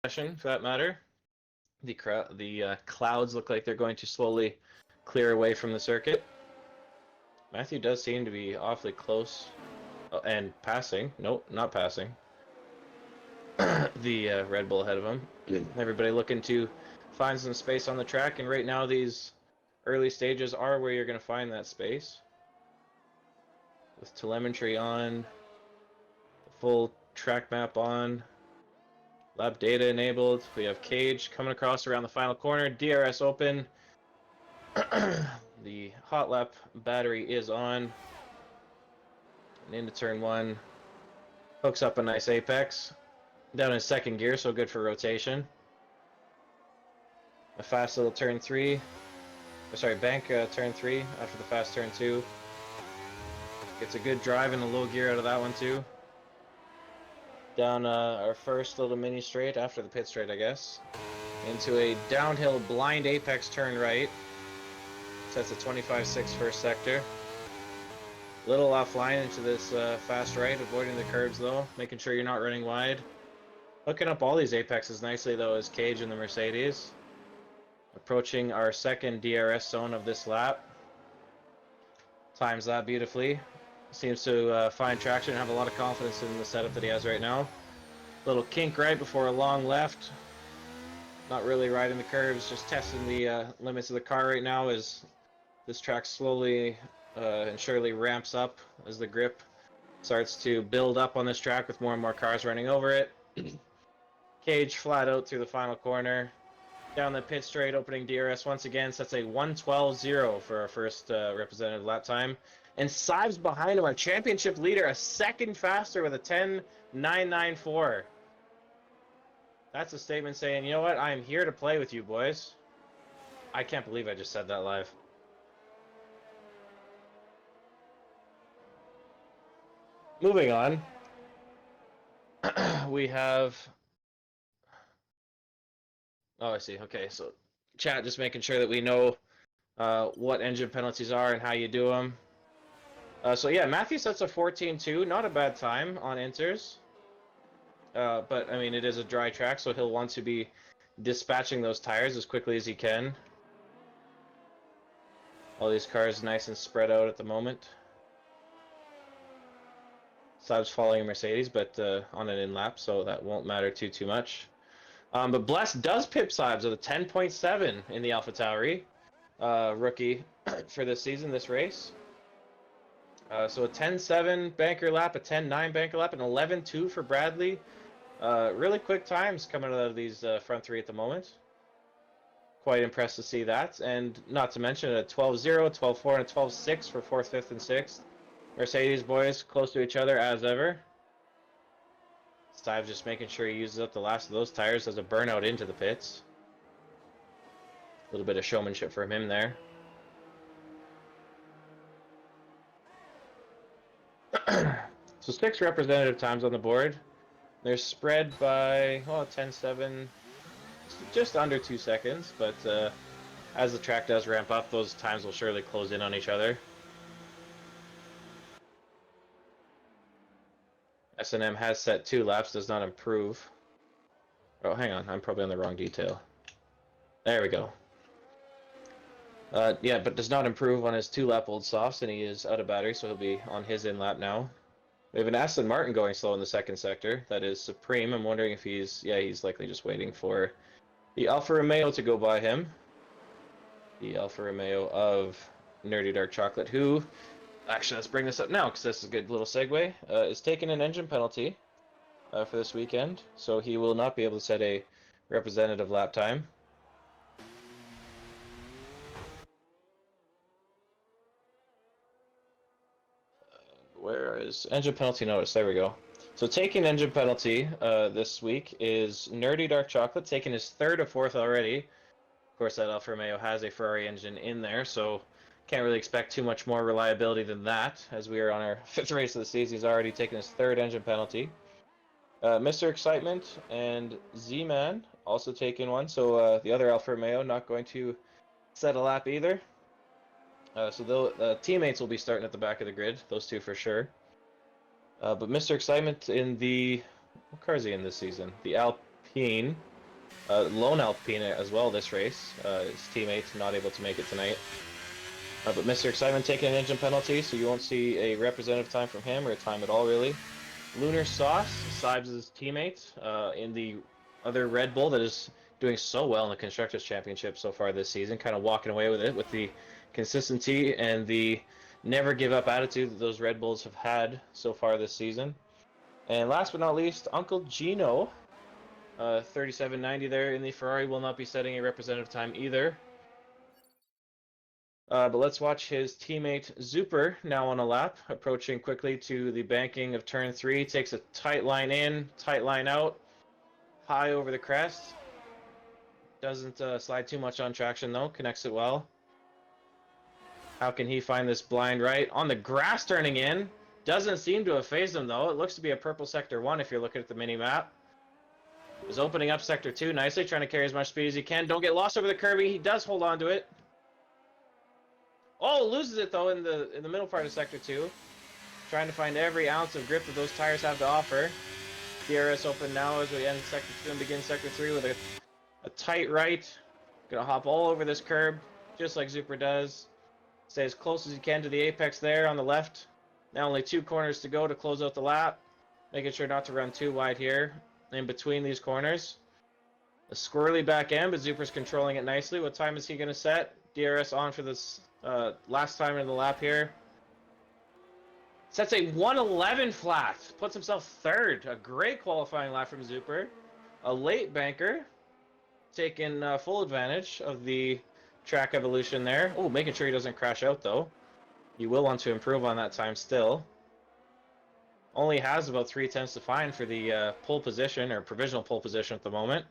session, for that matter. The clouds look like they're going to slowly clear away from the circuit. Matthew does seem to be awfully close and passing. Nope, not passing. The Red Bull ahead of him. Everybody looking to find some space on the track, and right now these early stages are where you're going to find that space. With telemetry on, full track map on, lap data enabled. We have Cage coming across around the final corner. DRS open. The hot lap battery is on. And into turn 1. Hooks up a nice apex. Down in second gear, so good for rotation. A fast little turn 3. Sorry, bank turn 3 after the fast turn 2. Gets a good drive in the low gear out of that one too. Down our first little mini straight after the pit straight, I guess. Into a downhill blind apex turn right. Sets a 25.6 first sector. Little offline into this fast right, avoiding the curves though, making sure you're not running wide. Hooking up all these apexes nicely though is Cage in the Mercedes. Approaching our second DRS zone of this lap. Times that beautifully. Seems to find traction and have a lot of confidence in the setup that he has right now. Little kink right before a long left. Not really riding the curves, just testing the limits of the car right now as this track slowly and surely ramps up as the grip starts to build up on this track with more and more cars running over it. Cage flat out through the final corner. Down the pit straight, opening DRS once again, sets a 1:12.0 for our first representative lap time. And Sives behind him, our championship leader, a second faster with a 10.994. That's a statement saying, you know what, I am here to play with you, boys. I can't believe I just said that live. Moving on. We have... Oh, I see. Okay, so chat, just making sure that we know what engine penalties are and how you do them. So yeah, Matthew sets a 14.2, not a bad time on inters. But I mean, it is a dry track, so he'll want to be dispatching those tires as quickly as he can. All these cars nice and spread out at the moment. Saab's following Mercedes, but on an in-lap, so that won't matter too much. But Bless does pip Saibs with a 10.7 in the AlphaTauri rookie for this season, this race. So a 10.7 banker lap, a 10.9 banker lap, an 11.2 for Bradley. Really quick times coming out of these front three at the moment. Quite impressed to see that. And not to mention a 12.0, 12.4, and a 12.6 for 4th, 5th, and 6th. Mercedes boys close to each other as ever. Stives just making sure he uses up the last of those tires as a burnout into the pits. A little bit of showmanship from him there. So 6 representative times on the board. They're spread by 10.7, just under 2 seconds, but as the track does ramp up, those times will surely close in on each other. S&M has set 2 laps, does not improve. Oh, hang on, I'm probably on the wrong detail. There we go. Yeah, but does not improve on his 2-lap old softs, and he is out of battery, so he'll be on his in-lap now. We have an Aston Martin going slow in the second sector. That is Supreme. I'm wondering if he's likely just waiting for the Alfa Romeo to go by him. The Alfa Romeo of Nerdy Dark Chocolate, who, actually, let's bring this up now, because this is a good little segue, is taking an engine penalty for this weekend, so he will not be able to set a representative lap time. Where is engine penalty notice? There we go. So taking engine penalty this week is Nerdy Dark Chocolate, taking his 3rd or 4th already. Of course, that Alfa Romeo has a Ferrari engine in there, so can't really expect too much more reliability than that. As we are on our 5th race of the season, he's already taken his 3rd engine penalty. Mr. Excitement and Z-Man also taking one, so the other Alfa Romeo not going to set a lap either. So the teammates will be starting at the back of the grid, those two for sure. But Mr. Excitement in the... What car is he in this season? The Alpine. Lone Alpine as well this race. His teammate not able to make it tonight. But Mr. Excitement taking an engine penalty, so you won't see a representative time from him or a time at all, really. Lunar Sauce, Sibes' teammate in the other Red Bull that is doing so well in the Constructors' Championship so far this season, kind of walking away with it with the consistency and the never give up attitude that those Red Bulls have had so far this season. And last but not least, Uncle Gino, 3790 there in the Ferrari, will not be setting a representative time either. But let's watch his teammate Zuper now on a lap, approaching quickly to the banking of turn 3. Takes a tight line in, tight line out, high over the crest. Doesn't slide too much on traction though, connects it well. How can he find this blind right? On the grass turning in. Doesn't seem to have phased him though. It looks to be a purple sector 1 if you're looking at the mini map. Is opening up sector 2 nicely, trying to carry as much speed as he can. Don't get lost over the curvy. He does hold on to it. Oh, loses it though in the middle part of sector 2. Trying to find every ounce of grip that those tires have to offer. DRS open now as we end sector 2 and begin sector 3 with a tight right. Gonna hop all over this curb, just like Zuper does. Stay as close as you can to the apex there on the left. Now only 2 corners to go to close out the lap. Making sure not to run too wide here in between these corners. A squirrely back end, but Zuper's controlling it nicely. What time is he gonna set? DRS on for this last time in the lap here. Sets a 111 flat. Puts himself third. A great qualifying lap from Zuper. A late banker. Taking full advantage of the track evolution there. Oh, making sure he doesn't crash out though. You will want to improve on that time still. Only has about 3 tenths to find for the pole position, or provisional pole position at the moment.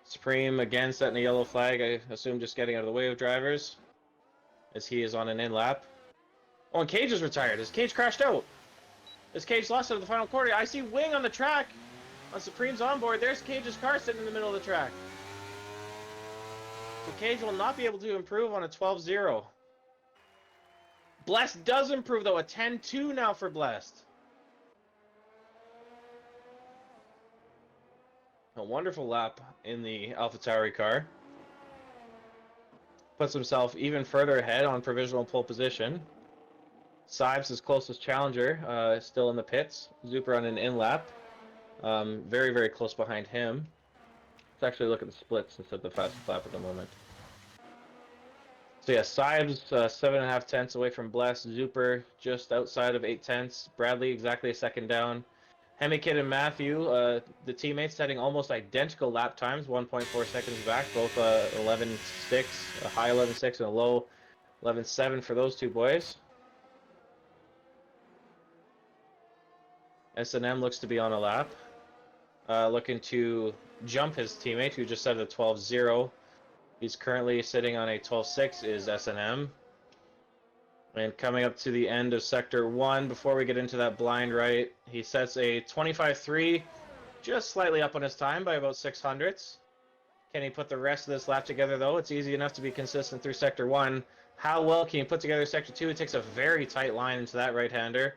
Supreme again setting a yellow flag, I assume just getting out of the way of drivers, as he is on an in lap. Oh, and Cage is retired. His Cage crashed out. His Cage lost out of the final quarter. I see Wing on the track. On Supreme's onboard, there's Cage's car sitting in the middle of the track. So Cage will not be able to improve on a 12-0. Blessed does improve though, a 10-2 now for Blessed. A wonderful lap in the AlphaTauri car. Puts himself even further ahead on provisional pole position. Sibes, his closest challenger, still in the pits. Zuper on an in lap. Very, very close behind him. Let's actually look at the splits instead of the fastest lap at the moment. So yeah, Sibes 7.5 tenths away from Bless. Zuper just outside of 8 tenths. Bradley exactly a second down. Hemikid and Matthew, the teammates, setting almost identical lap times, 1.4 seconds back. Both 11.6, a high 11.6 and a low 11.7 for those two boys. S&M looks to be on a lap. Looking to jump his teammate, who just set a 12.0. He's currently sitting on a 12.6, is S&M. And coming up to the end of Sector 1, before we get into that blind right, he sets a 25.3, just slightly up on his time by about 600ths. Can he put the rest of this lap together, though? It's easy enough to be consistent through Sector 1. How well can he put together Sector 2? He takes a very tight line into that right-hander.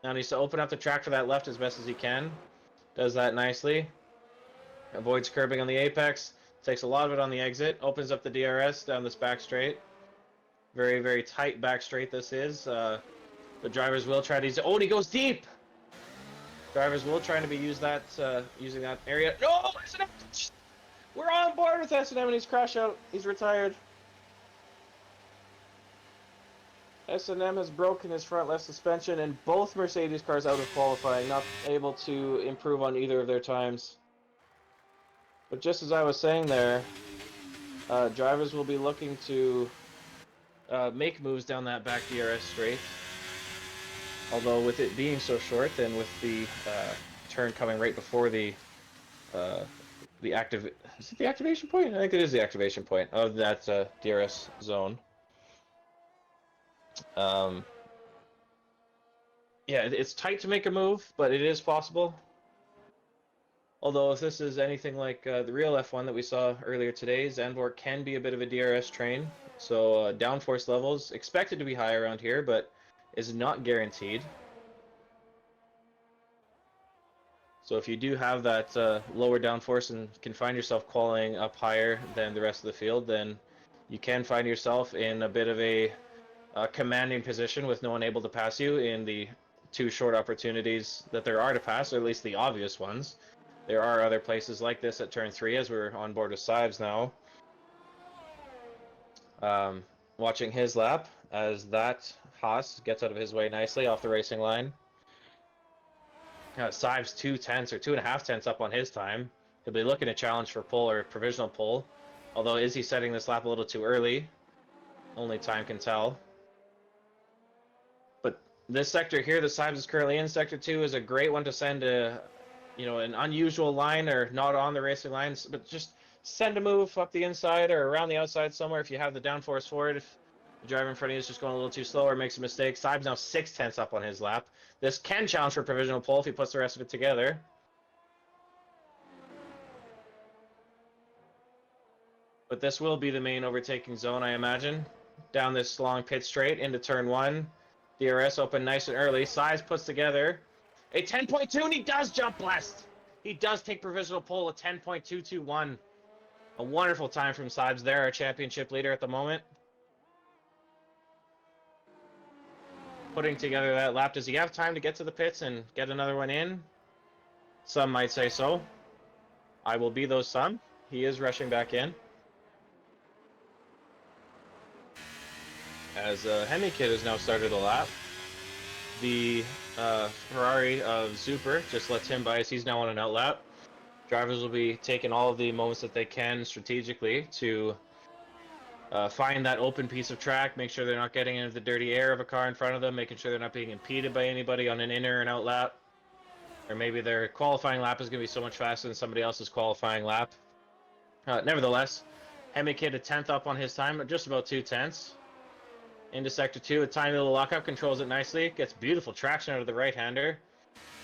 Now needs to open up the track for that left as best as he can. Does that nicely. Avoids curbing on the apex. Takes a lot of it on the exit. Opens up the DRS down this back straight. Very, very tight back straight this is. The drivers will try to... Oh, and he goes deep! Drivers will try to be using that area. No! S&M! We're on board with S&M and he's crashed out. He's retired. S&M has broken his front left suspension and both Mercedes cars out of qualifying, not able to improve on either of their times. But just as I was saying there, drivers will be looking to make moves down that back DRS straight. Although with it being so short, and with the turn coming right before the is it the activation point? I think it is the activation point of that DRS zone. Yeah, it's tight to make a move, but it is possible. Although if this is anything like the real F1 that we saw earlier today, Zandvoort can be a bit of a DRS train. So downforce levels expected to be high around here, but is not guaranteed. So if you do have that lower downforce and can find yourself qualifying up higher than the rest of the field, then you can find yourself in a bit of a commanding position with no one able to pass you in the two short opportunities that there are to pass, or at least the obvious ones. There are other places like this at turn 3 as we're on board with Sibes now. Watching his lap as that Haas gets out of his way nicely off the racing line. Sibes 2/10 or 2.5 tenths up on his time. He'll be looking to challenge for pole or provisional pole. Although, is he setting this lap a little too early? Only time can tell. But this sector here that Sibes is currently in, sector 2, is a great one to send a, an unusual line or not on the racing lines, but just send a move up the inside or around the outside somewhere if you have the downforce for it. If the driver in front of you is just going a little too slow or makes a mistake. Sibes now 6/10 up on his lap. This can challenge for provisional pole if he puts the rest of it together. But this will be the main overtaking zone, I imagine. Down this long pit straight into turn 1. DRS open nice and early. Sibes puts together a 10.2, and he does jump blessed. He does take provisional pole, a 10.221. A wonderful time from Sibes there, our championship leader at the moment. Putting together that lap. Does he have time to get to the pits and get another one in? Some might say so. I will be those some. He is rushing back in. As Hemikid has now started a lap. The Ferrari of Zuper just lets him by as he's now on an outlap. Drivers will be taking all of the moments that they can strategically to find that open piece of track, make sure they're not getting into the dirty air of a car in front of them, making sure they're not being impeded by anybody on an inner and out lap. Or maybe their qualifying lap is going to be so much faster than somebody else's qualifying lap. Nevertheless, Hemikid a 10th up on his time, just about 2/10. Into sector 2, a tiny little lockup, controls it nicely, gets beautiful traction out of the right-hander.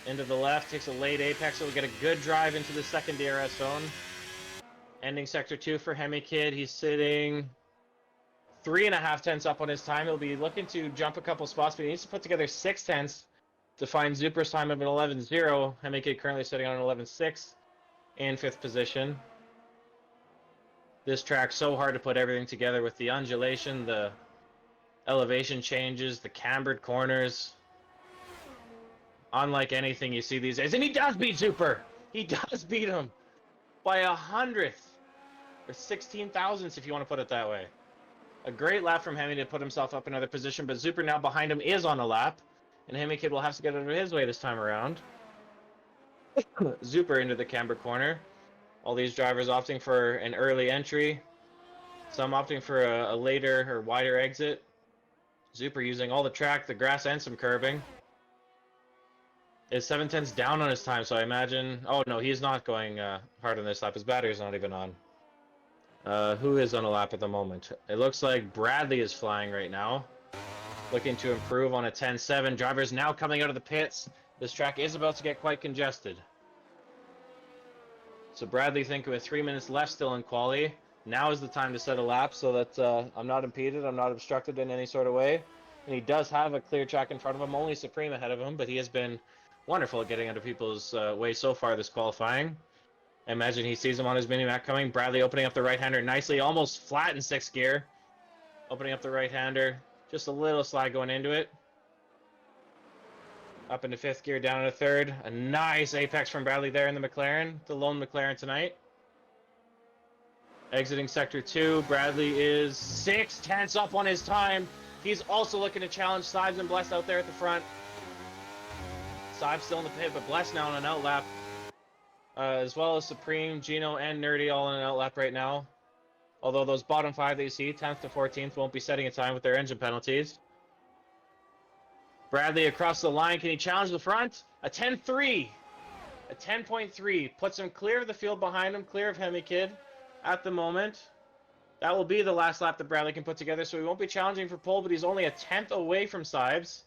Into the left, takes a late apex, so we'll get a good drive into the second DRS zone. Ending sector 2 for Hemikid, he's sitting 3.5 tenths up on his time. He'll be looking to jump a couple spots, but he needs to put together 6 tenths to find Zuper's time of an 11.0. Hemikid currently sitting on an 11.6 in 5th position. This track's so hard to put everything together with the undulation, the elevation changes, the cambered corners. Unlike anything you see these days. And he does beat Zuper! He does beat him! By 100th! Or 16 thousandths if you want to put it that way. A great lap from Hemi to put himself up another position, but Zuper now behind him is on a lap. And Hemikid will have to get out of his way this time around. Zuper into the camber corner. All these drivers opting for an early entry. Some opting for a later or wider exit. Zuper using all the track, the grass, and some curbing. Is 7 tenths down on his time, so I imagine... Oh, no, he's not going hard on this lap. His battery's not even on. Who is on a lap at the moment? It looks like Bradley is flying right now. Looking to improve on a 10.7. Drivers now coming out of the pits. This track is about to get quite congested. So Bradley thinking with 3 minutes left still in quali. Now is the time to set a lap so that I'm not impeded, I'm not obstructed in any sort of way. And he does have a clear track in front of him, only Supreme ahead of him, but he has been wonderful at getting out of people's way so far this qualifying. I imagine he sees him on his mini-map coming. Bradley opening up the right-hander nicely, almost flat in 6th gear. Opening up the right-hander, just a little slide going into it. Up into 5th gear, down into 3rd. A nice apex from Bradley there in the McLaren, the lone McLaren tonight. Exiting sector 2, Bradley is 6 tenths up on his time. He's also looking to challenge Sibes and Bless out there at the front. Sibes still in the pit, but Bless now on an outlap. As well as Supreme, Gino, and Nerdy all on an outlap right now. Although those bottom 5 that you see, 10th to 14th, won't be setting a time with their engine penalties. Bradley across the line, can he challenge the front? A 10.3. A 10.3 puts him clear of the field behind him, clear of Hemikid. At the moment, that will be the last lap that Bradley can put together, so he won't be challenging for pole, but he's only a 10th away from Sibes.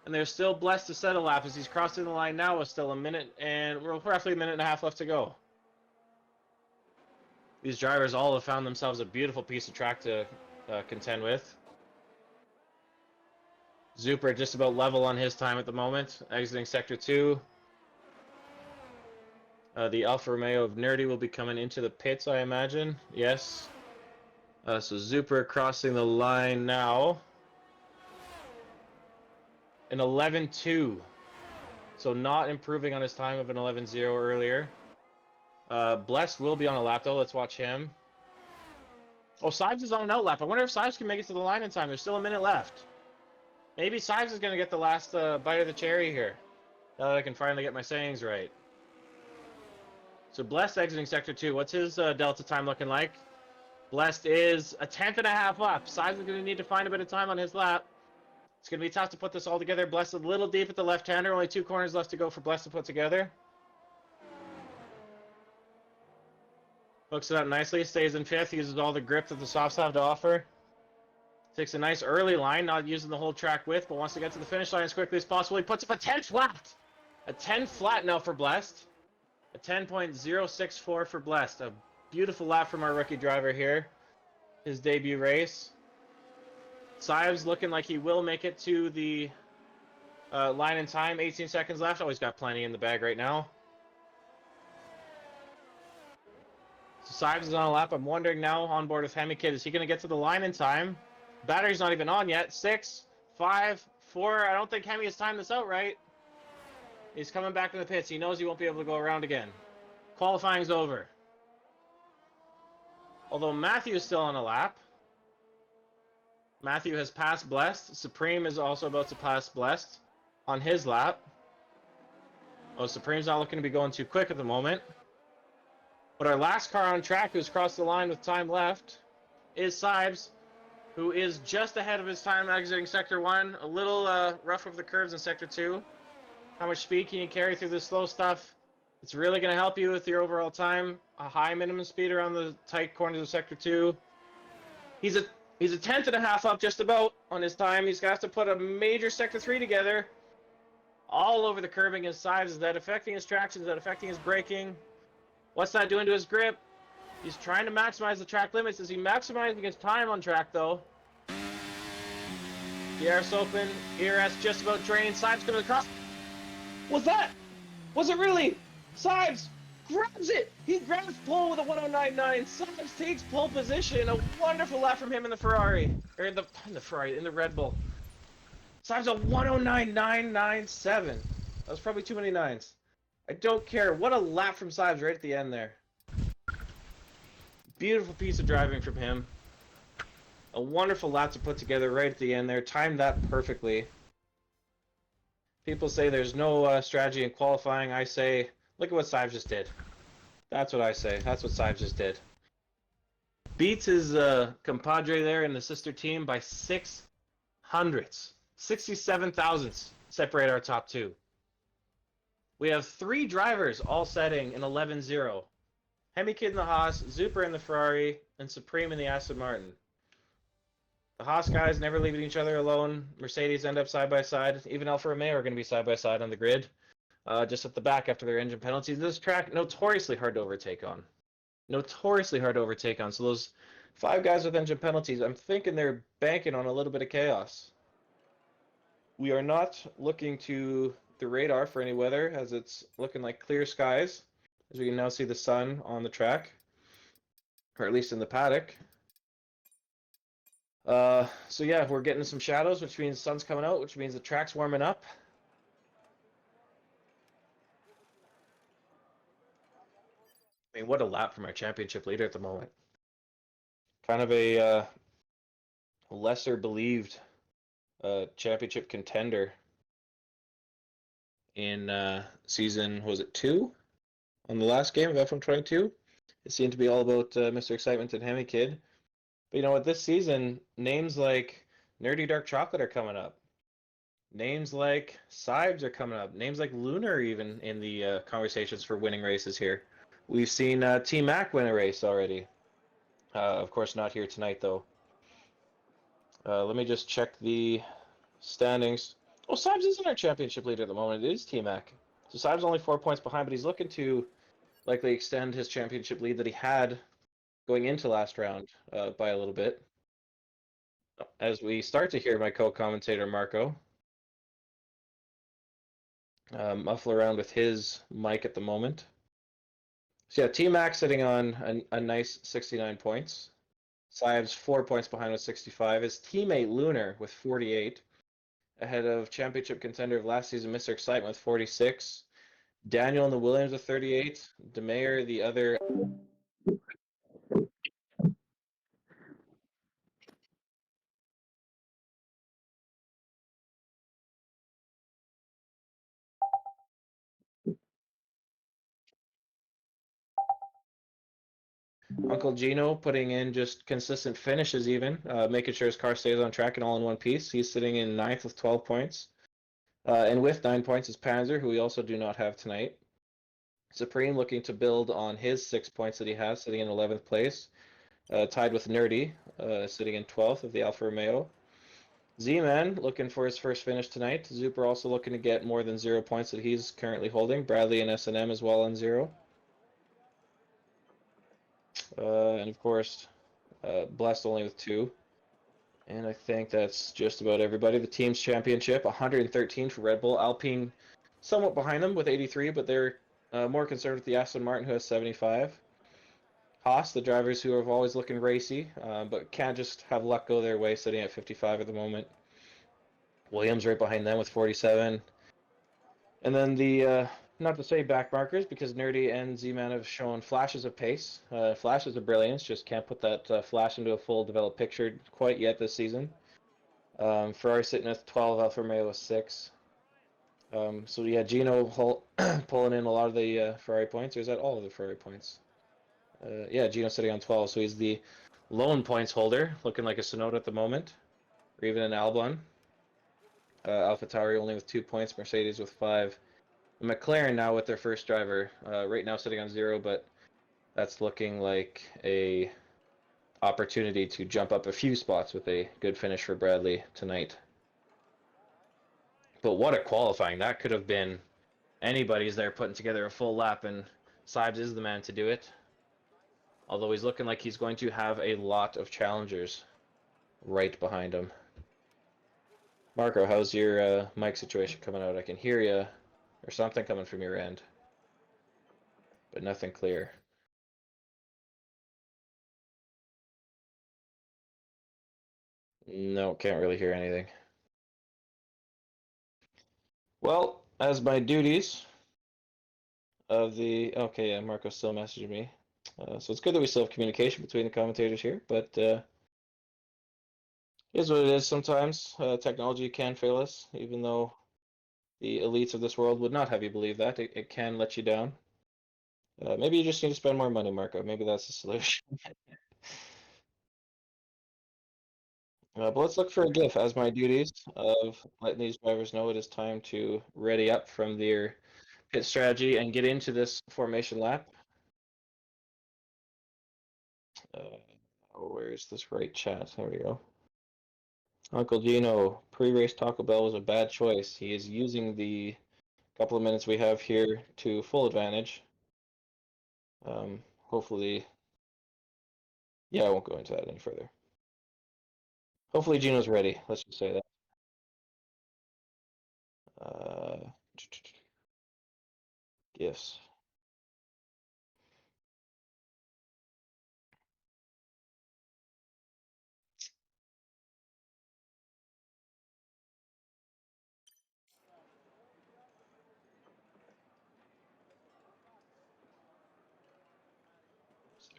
And they're still blessed to set a lap as he's crossing the line now with still a minute and roughly a minute and a half left to go. These drivers all have found themselves a beautiful piece of track to contend with. Zuper just about level on his time at the moment, exiting sector 2. The Alfa Romeo of Nerdy will be coming into the pits, I imagine. Yes. So Zuper crossing the line now. An 11.2. So not improving on his time of an 11.0 earlier. Blessed will be on a lap, though. Let's watch him. Oh, Sibes is on an out lap. I wonder if Sibes can make it to the line in time. There's still a minute left. Maybe Sibes is going to get the last bite of the cherry here. Now that I can finally get my sayings right. So Blessed exiting Sector 2. What's his delta time looking like? Blessed is a 10.5 up. Sibes is going to need to find a bit of time on his lap. It's going to be tough to put this all together. Blessed a little deep at the left-hander. Only 2 corners left to go for Blessed to put together. Hooks it up nicely. Stays in 5th. Uses all the grip that the softs have to offer. Takes a nice early line. Not using the whole track width, but wants to get to the finish line as quickly as possible. He puts up a 10 flat. A 10 flat now for Blessed. A 10.064 for Blessed. A beautiful lap from our rookie driver here. His debut race. Sibes looking like he will make it to the line in time. 18 seconds left. Always got plenty in the bag right now. So Sibes is on a lap. I'm wondering now on board with Hemi Kid, is he going to get to the line in time? Battery's not even on yet. 6, 5, 4. I don't think Hemi has timed this out right. He's coming back in the pits. He knows he won't be able to go around again. Qualifying's over. Although Matthew is still on a lap. Matthew has passed Blessed. Supreme is also about to pass Blessed on his lap. Oh, Supreme's not looking to be going too quick at the moment. But our last car on track who's crossed the line with time left is Sibes, who is just ahead of his time exiting Sector 1. A little rough over the curves in Sector 2. How much speed can you carry through this slow stuff? It's really going to help you with your overall time. A high minimum speed around the tight corners of Sector 2. He's a 10.5 up just about on his time. He's got to put a major Sector 3 together. All over the curbing his sides. Is that affecting his traction? Is that affecting his braking? What's that doing to his grip? He's trying to maximize the track limits. Is he maximizing his time on track, though? The air's open. ERS just about drained. Sibes going to cross. Was it really? Sibes grabs it. He grabs pole with a 109.9. Sibes takes pole position. A wonderful lap from him in the Ferrari. Or in the Ferrari, in the Red Bull. Sibes a 109.997. That was probably too many nines. I don't care. What a lap from Sibes right at the end there. Beautiful piece of driving from him. A wonderful lap to put together right at the end there. Timed that perfectly. People say there's no strategy in qualifying. I say, look at what Sibes just did. That's what I say. That's what Sibes just did. Beats his compadre there in the sister team by 6 hundredths. 67 thousandths separate our top 2. We have 3 drivers all setting an 11.0. Hemi Kid in the Haas, Zuper in the Ferrari, and Supreme in the Aston Martin. The Haas guys never leaving each other alone. Mercedes end up side by side. Even Alfa Romeo are going to be side by side on the grid. Just at the back after their engine penalties. This track, notoriously hard to overtake on. Notoriously hard to overtake on. So those 5 guys with engine penalties, I'm thinking they're banking on a little bit of chaos. We are not looking to the radar for any weather, as it's looking like clear skies, as we can now see the sun on the track, or at least in the paddock. So yeah, we're getting some shadows, which means the sun's coming out, which means the track's warming up. I mean, what a lap from our championship leader at the moment. Kind of a lesser believed championship contender in season, was it 2? On the last game of F122. It seemed to be all about Mr. Excitement and Hemi Kid. But you know what, this season, names like Nerdy Dark Chocolate are coming up. Names like Sibes are coming up. Names like Lunar even in the conversations for winning races here. We've seen T-Mac win a race already. Of course, not here tonight, though. Let me just check the standings. Oh, Sibes isn't our championship leader at the moment. It is T-Mac. So Sibes only 4 points behind, but he's looking to likely extend his championship lead that he had going into last round by a little bit. As we start to hear my co-commentator Marco muffle around with his mic at the moment. So yeah, T-Mac sitting on a nice 69 points. Saib's 4 points behind with 65. His teammate Lunar with 48, ahead of championship contender of last season, Mr. Excitement with 46. Daniel and the Williams with 38. DeMayer, the other Uncle Gino putting in just consistent finishes, even making sure his car stays on track and all in one piece. He's sitting in ninth with 12 points. And with 9 points is Panzer, who we also do not have tonight. Supreme looking to build on his 6 points that he has, sitting in 11th place. Tied with Nerdy, sitting in 12th of the Alfa Romeo. Z-Man looking for his first finish tonight. Zuper also looking to get more than 0 points that he's currently holding. Bradley and S&M as well on 0. And of course, Blessed only with 2. And I think that's just about everybody. The team's championship, 113 for Red Bull. Alpine somewhat behind them with 83, but they're more concerned with the Aston Martin, who has 75. Haas, the drivers who are always looking racy, but can't just have luck go their way, sitting at 55 at the moment. Williams right behind them with 47. And then the, not to say backmarkers, because Nerdy and Z-Man have shown flashes of pace, flashes of brilliance, just can't put that flash into a full developed picture quite yet this season. Ferrari sitting at 12, Alfa Romeo with 6. So yeah, Gino pulling in a lot of the Ferrari points, or is that all of the Ferrari points? Yeah, Gino sitting on 12, so he's the lone points holder, looking like a Sonoda at the moment, or even an Albon. AlphaTauri only with 2 points, Mercedes with 5. McLaren now with their first driver, right now sitting on 0, but that's looking like a opportunity to jump up a few spots with a good finish for Bradley tonight. But what a qualifying. That could have been anybody's there putting together a full lap, and Sibes is the man to do it. Although he's looking like he's going to have a lot of challengers right behind him. Marco, how's your mic situation coming out? I can hear you, or something coming from your end, but nothing clear. No, can't really hear anything. Well, as my duties of the... Okay, yeah, Marco still messaging me. So it's good that we still have communication between the commentators here, but it is what it is sometimes. Technology can fail us, even though the elites of this world would not have you believe that. It can let you down. Maybe you just need to spend more money, Marco. Maybe that's the solution. But let's look for a GIF as my duties of letting these drivers know it is time to ready up from their pit strategy and get into this formation lap. Where's this right chat? There we go. Uncle Gino, pre-race Taco Bell was a bad choice. He is using the couple of minutes we have here to full advantage. Hopefully, yeah, I won't go into that any further. Hopefully Gino's ready. Let's just say that. Gifts.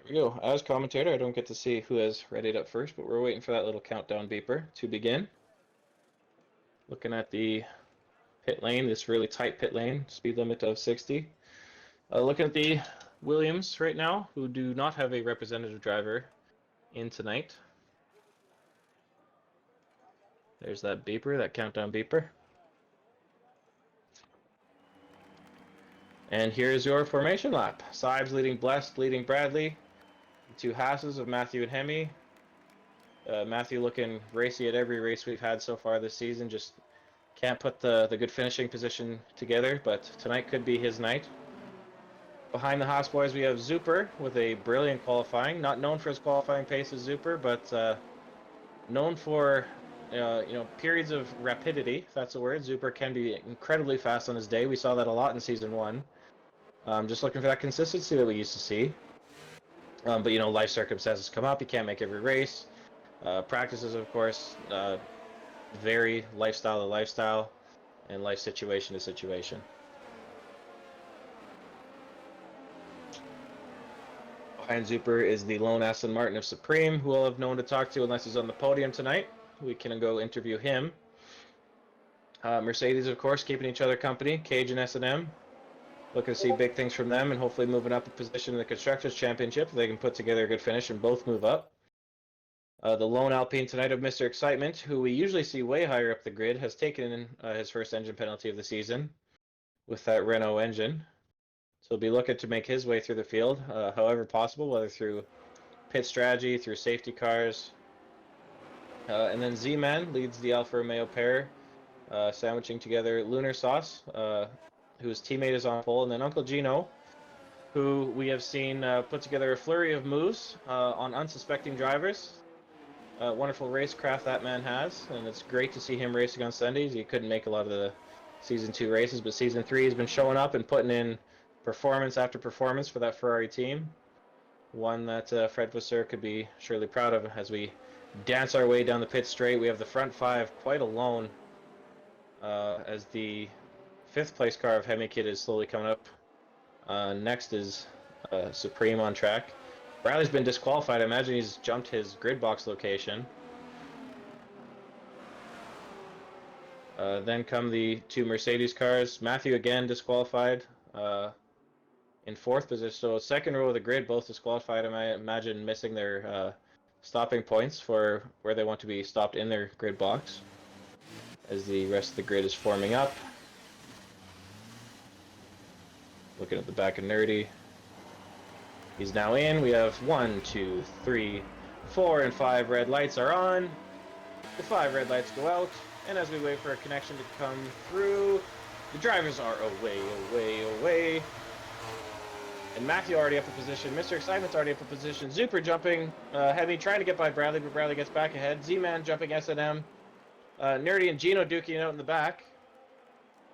There we go. As commentator, I don't get to see who has readied up first, but we're waiting for that little countdown beeper to begin. Looking at the pit lane, this really tight pit lane, speed limit of 60. Looking at the Williams right now, who do not have a representative driver in tonight. There's that beeper, that countdown beeper. And here's your formation lap. Sibes leading Blessed, leading Bradley. The two Hasses of Matthew and Hemi. Matthew looking racy at every race we've had so far this season. Just can't put the good finishing position together, but tonight could be his night. Behind the Haas boys, we have Zuper with a brilliant qualifying. Not known for his qualifying pace as Zuper, but known for periods of rapidity, if that's a word. Zuper can be incredibly fast on his day. We saw that a lot in Season 1. Just looking for that consistency that we used to see. But you know, life circumstances come up. You can't make every race. Practices, of course, vary lifestyle to lifestyle and life situation to situation. Behind Zuper is the lone Aston Martin of Supreme, who we'll have no one to talk to unless he's on the podium tonight. We can go interview him. Mercedes, of course, keeping each other company. Cage and S&M. Looking to see big things from them and hopefully moving up a position in the Constructors' Championship. They can put together a good finish and both move up. The lone Alpine tonight of Mr. Excitement, who we usually see way higher up the grid, has taken his first engine penalty of the season with that Renault engine. So he'll be looking to make his way through the field, however possible, whether through pit strategy, through safety cars. And then Z-Man leads the Alfa Romeo pair, sandwiching together Lunar Sauce, whose teammate is on pole, and then Uncle Gino, who we have seen put together a flurry of moves on unsuspecting drivers. Wonderful racecraft that man has, and it's great to see him racing on Sundays. He couldn't make a lot of the Season 2 races, but Season 3 he's been showing up and putting in performance after performance for that Ferrari team. One that Fred Vasseur could be surely proud of as we dance our way down the pit straight. We have the front five quite alone as the 5th place car of Hemi Kid is slowly coming up. Next is Supreme on track. Bradley's been disqualified. I imagine he's jumped his grid box location. Then come the 2 Mercedes cars. Matthew again disqualified in 4th position. So 2nd row of the grid, both disqualified. I imagine missing their stopping points for where they want to be stopped in their grid box as the rest of the grid is forming up. Looking at the back of Nerdy. He's now in. We have 1, 2, 3, 4, and 5 red lights are on. The 5 red lights go out, and as we wait for a connection to come through, the drivers are away. And Matthew already up in position. Mr. Excitement's already up in position. Zuper jumping heavy, trying to get by Bradley, but Bradley gets back ahead. Z-Man jumping S&M. Nerdy and Gino duking out in the back.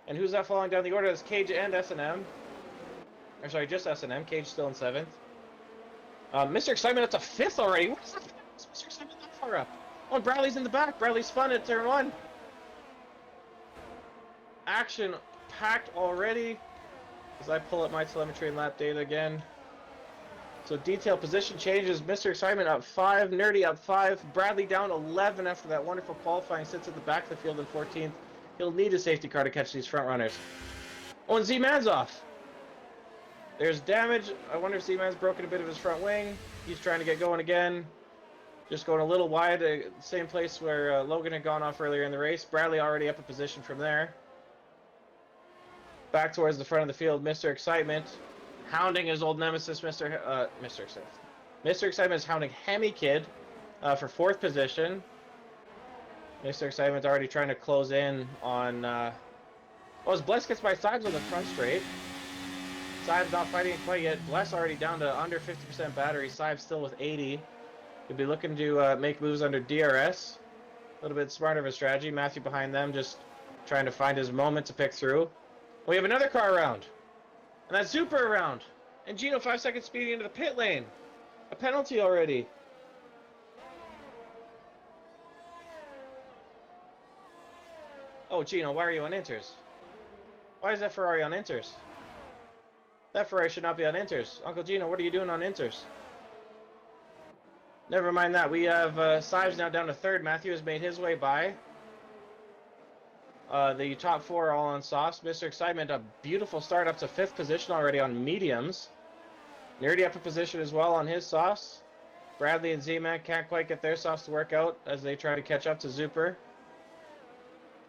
And who's that following down the order? That's Cage and S&M. Or sorry, just S&M. Cage still in 7th. Mr. Excitement, that's a 5th already. What is that? Mr. Excitement that far up? Oh, and Bradley's in the back. Bradley's spun at turn 1. Action packed already. As I pull up my telemetry and lap data again. So detail position changes. Mr. Excitement up 5. Nerdy up 5. Bradley down 11 after that wonderful qualifying. Sits at the back of the field in 14th. He'll need a safety car to catch these front runners. Oh, and Z-Man's off. There's damage. I wonder if Z-Man's broken a bit of his front wing. He's trying to get going again. Just going a little wide. Same place where Logan had gone off earlier in the race. Bradley already up a position from there. Back towards the front of the field, Mr. Excitement hounding his old nemesis, Mr. Excitement. Mr. Excitement is hounding Hemi Kid for 4th position. Mr. Excitement already trying to close in on... as Bless gets by Sibes on the front straight. Sibes not fighting quite yet. Bless already down to under 50% battery. Sibes still with 80. He'll be looking to make moves under DRS. A little bit smarter of a strategy. Matthew behind them just trying to find his moment to pick through. We have another car around. And that's Zuper around. And Gino 5 seconds speeding into the pit lane. A penalty already. Oh, Gino, why are you on inters? Why is that Ferrari on inters? That Ferrari should not be on inters. Uncle Gino, what are you doing on inters? Never mind that. We have Sibes now down to 3rd. Matthew has made his way by. The top 4 are all on softs. Mr. Excitement, a beautiful start up to 5th position already on mediums. Nerdy up a position as well on his softs. Bradley and Z-Man can't quite get their softs to work out as they try to catch up to Zuper.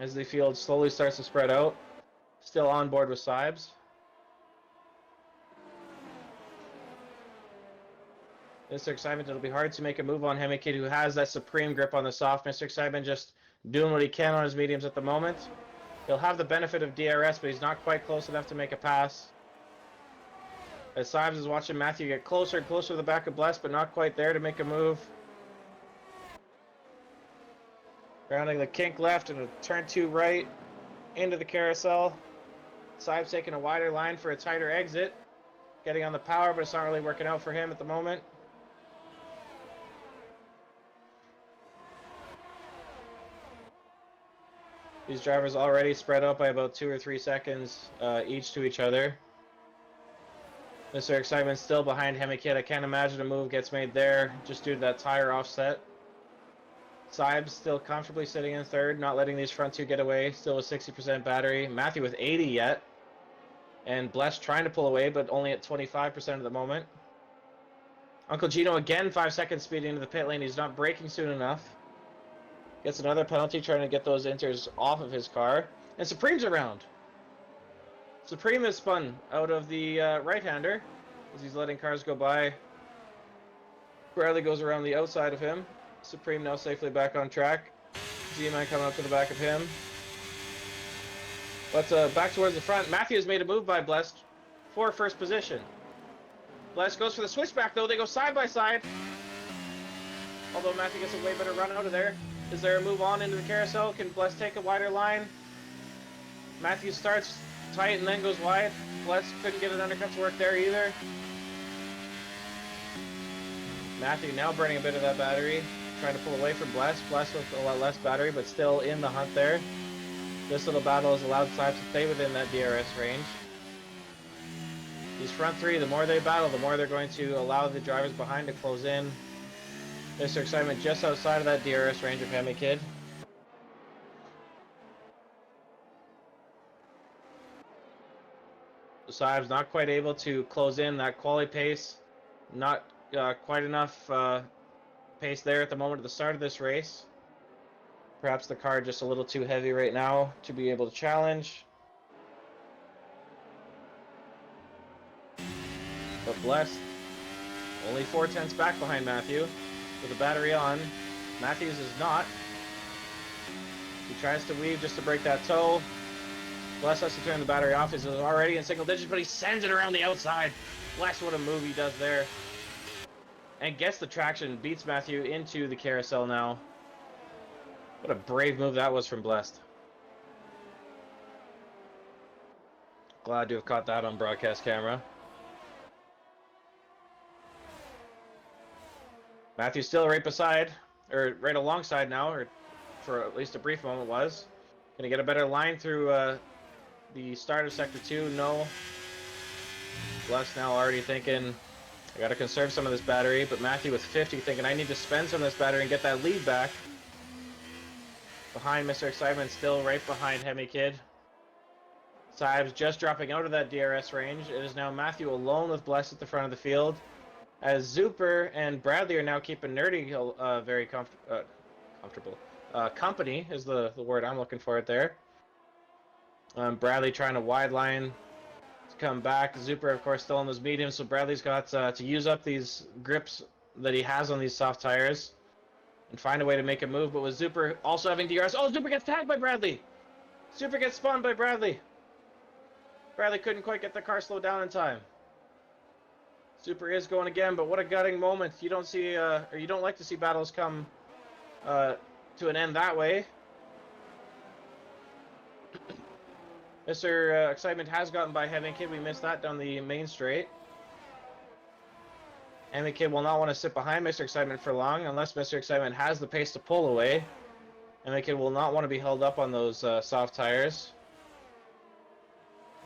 As the field slowly starts to spread out. Still on board with Sibes. Mr. Excitement, it'll be hard to make a move on Hemi Kid, who has that supreme grip on the soft. Mr. Excitement just doing what he can on his mediums at the moment. He'll have the benefit of DRS, but he's not quite close enough to make a pass. As Sibes is watching Matthew get closer and closer to the back of Bless, but not quite there to make a move. Rounding the kink left and a turn 2 right into the carousel. Sibes taking a wider line for a tighter exit. getting on the power, but it's not really working out for him at the moment. These drivers already spread out by about 2 or 3 seconds each to each other. Mr. Excitement's still behind Hemi Kid. I can't imagine a move gets made there just due to that tire offset. Sibes still comfortably sitting in third, not letting these front two get away. Still with 60% battery. Matthew with 80 yet. And Bless trying to pull away, but only at 25% at the moment. Uncle Gino again 5 seconds speeding into the pit lane. He's not braking soon enough. Gets another penalty trying to get those inters off of his car. And Supreme's around. Supreme is spun out of the right-hander as he's letting cars go by. Bradley goes around the outside of him. Supreme now safely back on track. Z-Man coming up to the back of him. But back towards the front. Matthews made a move by Blessed for first position. Blessed goes for the switchback though. They go side by side. Although Matthew gets a way better run out of there. Is there a move on into the carousel? Can Bless take a wider line? Matthews starts tight and then goes wide. Bless couldn't get an undercut to work there either. Matthew now burning a bit of that battery. Trying to pull away from Bless. Bless with a lot less battery, but still in the hunt there. This little battle has allowed Sibes to stay within that DRS range. These front three, the more they battle, the more they're going to allow the drivers behind to close in. Mr. Excitement just outside of that DRS range of Hemi Kid. Sibes not quite able to close in that quality pace. Not quite enough pace there at the moment at the start of this race. Perhaps the car just a little too heavy right now to be able to challenge. But Blessed, only 4/10 back behind Matthew with the battery on. Matthews is not. He tries to weave just to break that toe. Bless has to turn the battery off. He's already in single digits, but he sends it around the outside. Bless, what a move he does there. And gets the traction, beats Matthew into the carousel now. What a brave move that was from Blessed. Glad to have caught that on broadcast camera. Matthew's still right beside, or right alongside now, or for at least a brief moment was. Gonna get a better line through the start of Sector 2, no. Bless now already thinking, I gotta conserve some of this battery, but Matthew with 50 thinking, I need to spend some of this battery and get that lead back. Behind Mr. Excitement, still right behind Hemi Kid. Sibes just dropping out of that DRS range. It is now Matthew alone with Bless at the front of the field. As Zuper and Bradley are now keeping Nerdy very comfortable. Company is the word I'm looking for it there. Bradley trying to wide line to come back. Zuper, of course, still on those mediums, so Bradley's got to use up these grips that he has on these soft tires and find a way to make a move. But with Zuper also having DRS, oh, Zuper gets tagged by Bradley. Zuper gets spun by Bradley. Bradley couldn't quite get the car slowed down in time. Zuper is going again, but what a gutting moment. You don't see, or you don't like to see battles come to an end that way. Mr. Excitement has gotten by Hemi Kid. We missed that down the main straight. Hemi Kid will not want to sit behind Mr. Excitement for long unless Mr. Excitement has the pace to pull away. Hemi Kid will not want to be held up on those soft tires.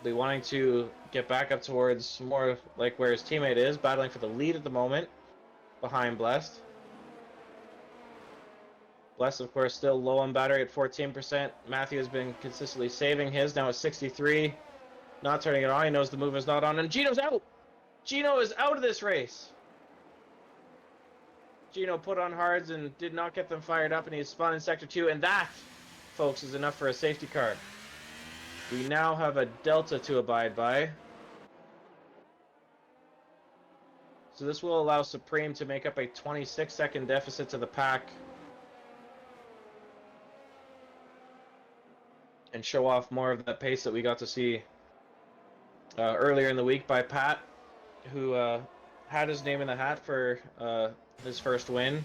Be wanting to get back up towards more like where his teammate is, battling for the lead at the moment behind Blessed. Bless, of course, still low on battery at 14%. Matthew has been consistently saving his, now at 63. Not turning it on. He knows the move is not on. And Gino's out! Gino is out of this race! Gino put on hards and did not get them fired up, and he is spun in Sector 2. And that, folks, is enough for a safety car. We now have a delta to abide by. So this will allow Supreme to make up a 26-second deficit to the pack. And show off more of that pace that we got to see earlier in the week by Pat, who had his name in the hat for his first win.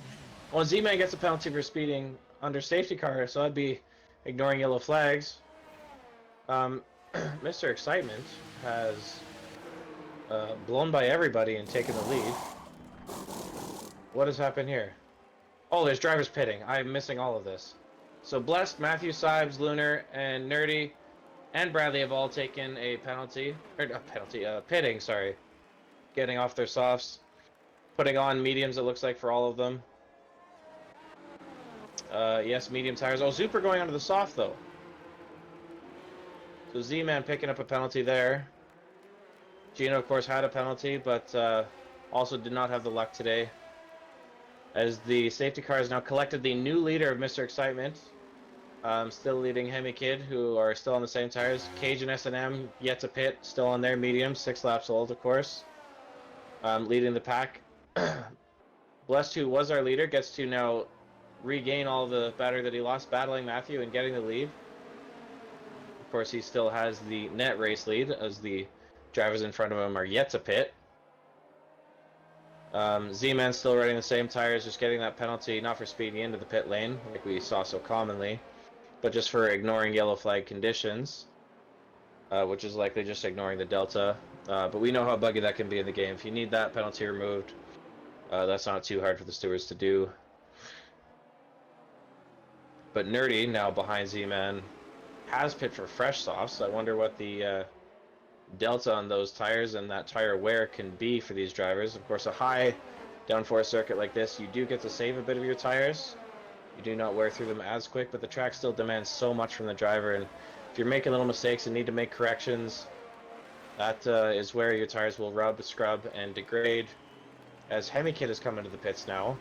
Well, Z-Man gets a penalty for speeding under safety car, so I'd be ignoring yellow flags. Mr. Excitement has blown by everybody and taken the lead. What has happened here? Oh, there's drivers pitting. I'm missing all of this. So Blessed, Matthew, Sibes, Lunar, and Nerdy, and Bradley have all taken a penalty. Or a penalty, pitting, sorry. Getting off their softs. Putting on mediums, it looks like, for all of them. Yes, medium tires. Oh, Zuper going onto the soft, though. So Z-Man picking up a penalty there. Gino, of course, had a penalty, but also did not have the luck today. As the safety car has now collected the new leader of Mr. Excitement. Still leading Hemi Kid, who are still on the same tires. Cage and S&M yet to pit, still on their mediums, 6 laps old, of course. Leading the pack. Blessed, who was our leader, gets to now regain all the battery that he lost, battling Matthew and getting the lead. Of course, he still has the net race lead, as the drivers in front of him are yet to pit. Z-Man still riding the same tires, just getting that penalty, not for speeding into the pit lane, like we saw so commonly, but just for ignoring yellow flag conditions, which is likely just ignoring the delta. But we know how buggy that can be in the game. If you need that penalty removed, that's not too hard for the stewards to do. But Nerdy, now behind Z-Man, has pit for fresh softs. I wonder what the delta on those tires and that tire wear can be for these drivers. Of course, a high downforce circuit like this, you do get to save a bit of your tires. You do not wear through them as quick, but the track still demands so much from the driver, and if you're making little mistakes and need to make corrections, that is where your tires will rub, scrub, and degrade. As Hemi Kid has come into the pits now,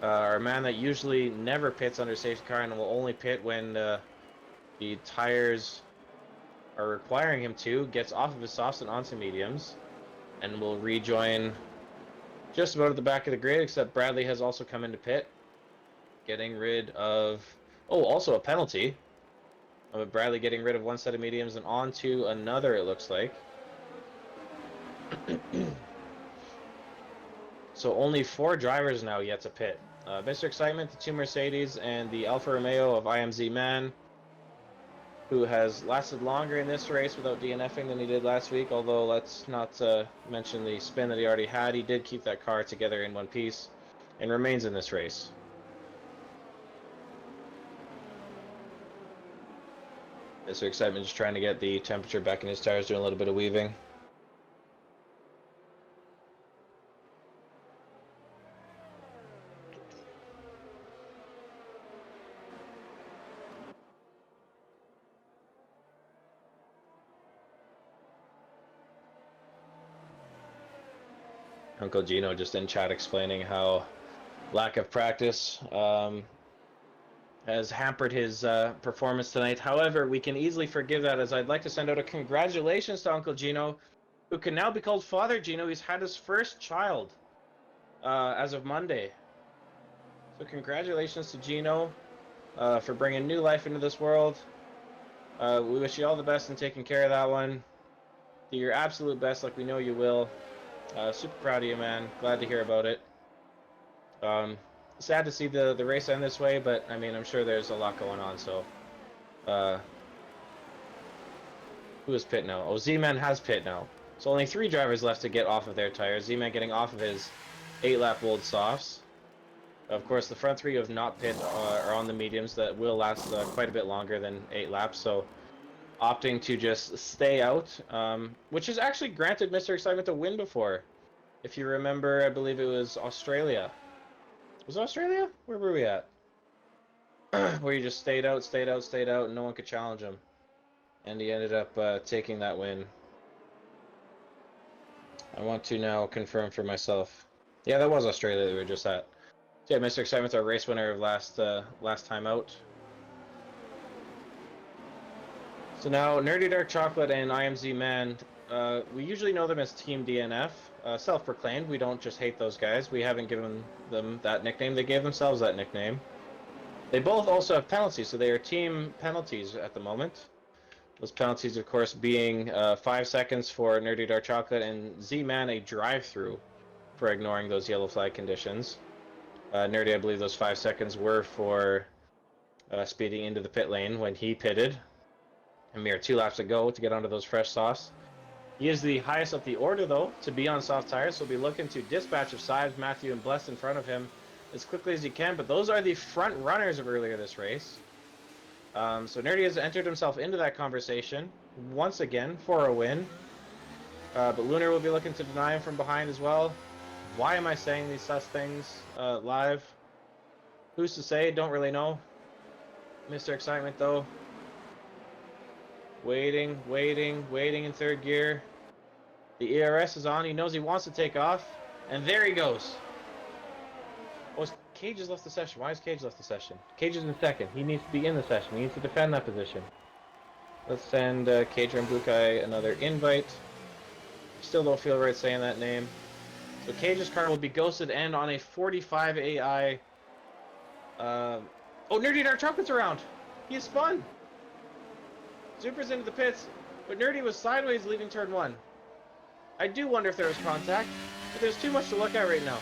our man that usually never pits under safety car and will only pit when the tires are requiring him to, gets off of his softs and onto mediums, and will rejoin just about at the back of the grid, except Bradley has also come into pit, getting rid of, oh, also a penalty. Bradley getting rid of one set of mediums and onto another, it looks like. So only 4 drivers now yet to pit. Mr. Excitement, the 2 Mercedes, and the Alfa Romeo of IMZ Man, who has lasted longer in this race without DNFing than he did last week, although let's not mention the spin that he already had. He did keep that car together in one piece and remains in this race. Mr. Excitement just trying to get the temperature back in his tires, doing a little bit of weaving. Uncle Gino just in chat explaining how lack of practice has hampered his performance tonight. However, we can easily forgive that, as I'd like to send out a congratulations to Uncle Gino, who can now be called Father Gino. He's had his first child as of Monday. So congratulations to Gino for bringing new life into this world. We wish you all the best in taking care of that one. Do your absolute best, like we know you will. Super proud of you, man. Glad to hear about it. Sad to see the race end this way, but I mean, I'm sure there's a lot going on. So, who is pit now? Oh, Z-Man has pit now. So only 3 drivers left to get off of their tires. Z-Man getting off of his 8-lap old softs. Of course, the front 3 who have not pit are on the mediums that will last quite a bit longer than 8 laps. So, opting to just stay out, which has actually granted Mr. Excitement a win before. If you remember, I believe it was Australia. Was it Australia? Where were we at? Where he just stayed out, and no one could challenge him. And he ended up taking that win. I want to now confirm for myself. Yeah, that was Australia that we were just at. So yeah, Mr. Excitement's our race winner of last time out. So now, Nerdy Dark Chocolate and IMZ Man, we usually know them as Team DNF, self-proclaimed. We don't just hate those guys. We haven't given them that nickname. They gave themselves that nickname. They both also have penalties, so they are team penalties at the moment. Those penalties, of course, being 5 seconds for Nerdy Dark Chocolate and Z-Man a drive-through for ignoring those yellow flag conditions. Nerdy, I believe those 5 seconds were for speeding into the pit lane when he pitted. A mere 2 laps to go to get onto those fresh softs. He is the highest up the order, though, to be on soft tires, so he'll be looking to dispatch of Sibes, Matthew, and Bless in front of him as quickly as he can, but those are the front runners of earlier this race. So Nerdy has entered himself into that conversation once again for a win. But Lunar will be looking to deny him from behind as well. Why am I saying these sus things live? Who's to say? Don't really know. Mr. Excitement, though. Waiting in third gear. The ERS is on. He knows he wants to take off. And there he goes. Oh, Cage has left the session. Why has Cage left the session? Cage is in second. He needs to be in the session. He needs to defend that position. Let's send Cage Rambukai another invite. Still don't feel right saying that name. So Cage's car will be ghosted and on a 45 AI. Oh, Nerdy Dark Chocolate's around. He is spun. Zuper's into the pits, but Nerdy was sideways leaving turn 1. I do wonder if there was contact, but there's too much to look at right now.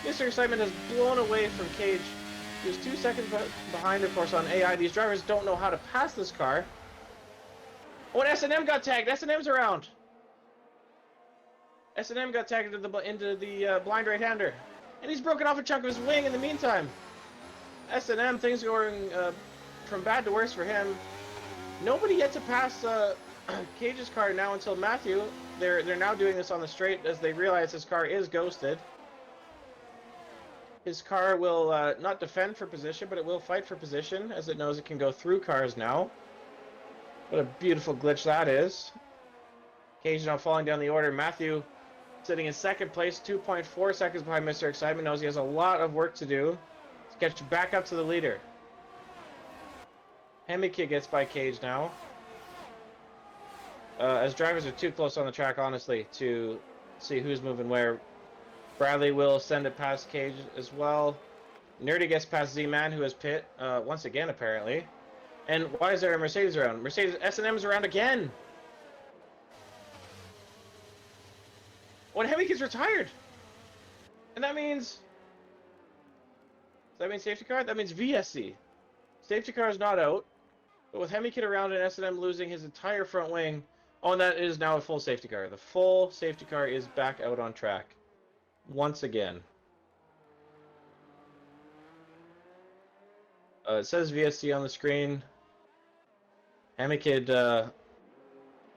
Mr. Excitement has blown away from Cage. He was 2 seconds behind, of course, on AI. These drivers don't know how to pass this car. Oh, and S&M got tagged. S&M's around. S&M got tagged into the blind right-hander. And he's broken off a chunk of his wing in the meantime. S&M, things going from bad to worse for him. Nobody yet to pass Cage's car now until Matthew. They're now doing this on the straight as they realize his car is ghosted. His car will not defend for position, but it will fight for position as it knows it can go through cars now. What a beautiful glitch that is. Cage now falling down the order. Matthew sitting in second place, 2.4 seconds behind Mr. Excitement. Knows he has a lot of work to do to catch back up to the leader. Hemikid gets by Cage now. As drivers are too close on the track, honestly, to see who's moving where. Bradley will send it past Cage as well. Nerdy gets past Z-Man, who has pit once again, apparently. And why is there a Mercedes around? Mercedes S&M's around again. When Hemikid's retired. And that means... Does that mean safety car? That means VSC. Safety car is not out. But with Hemikid around and S&M losing his entire front wing... Oh, and that is now a full safety car. The full safety car is back out on track. Once again. It says VSC on the screen. Hemikid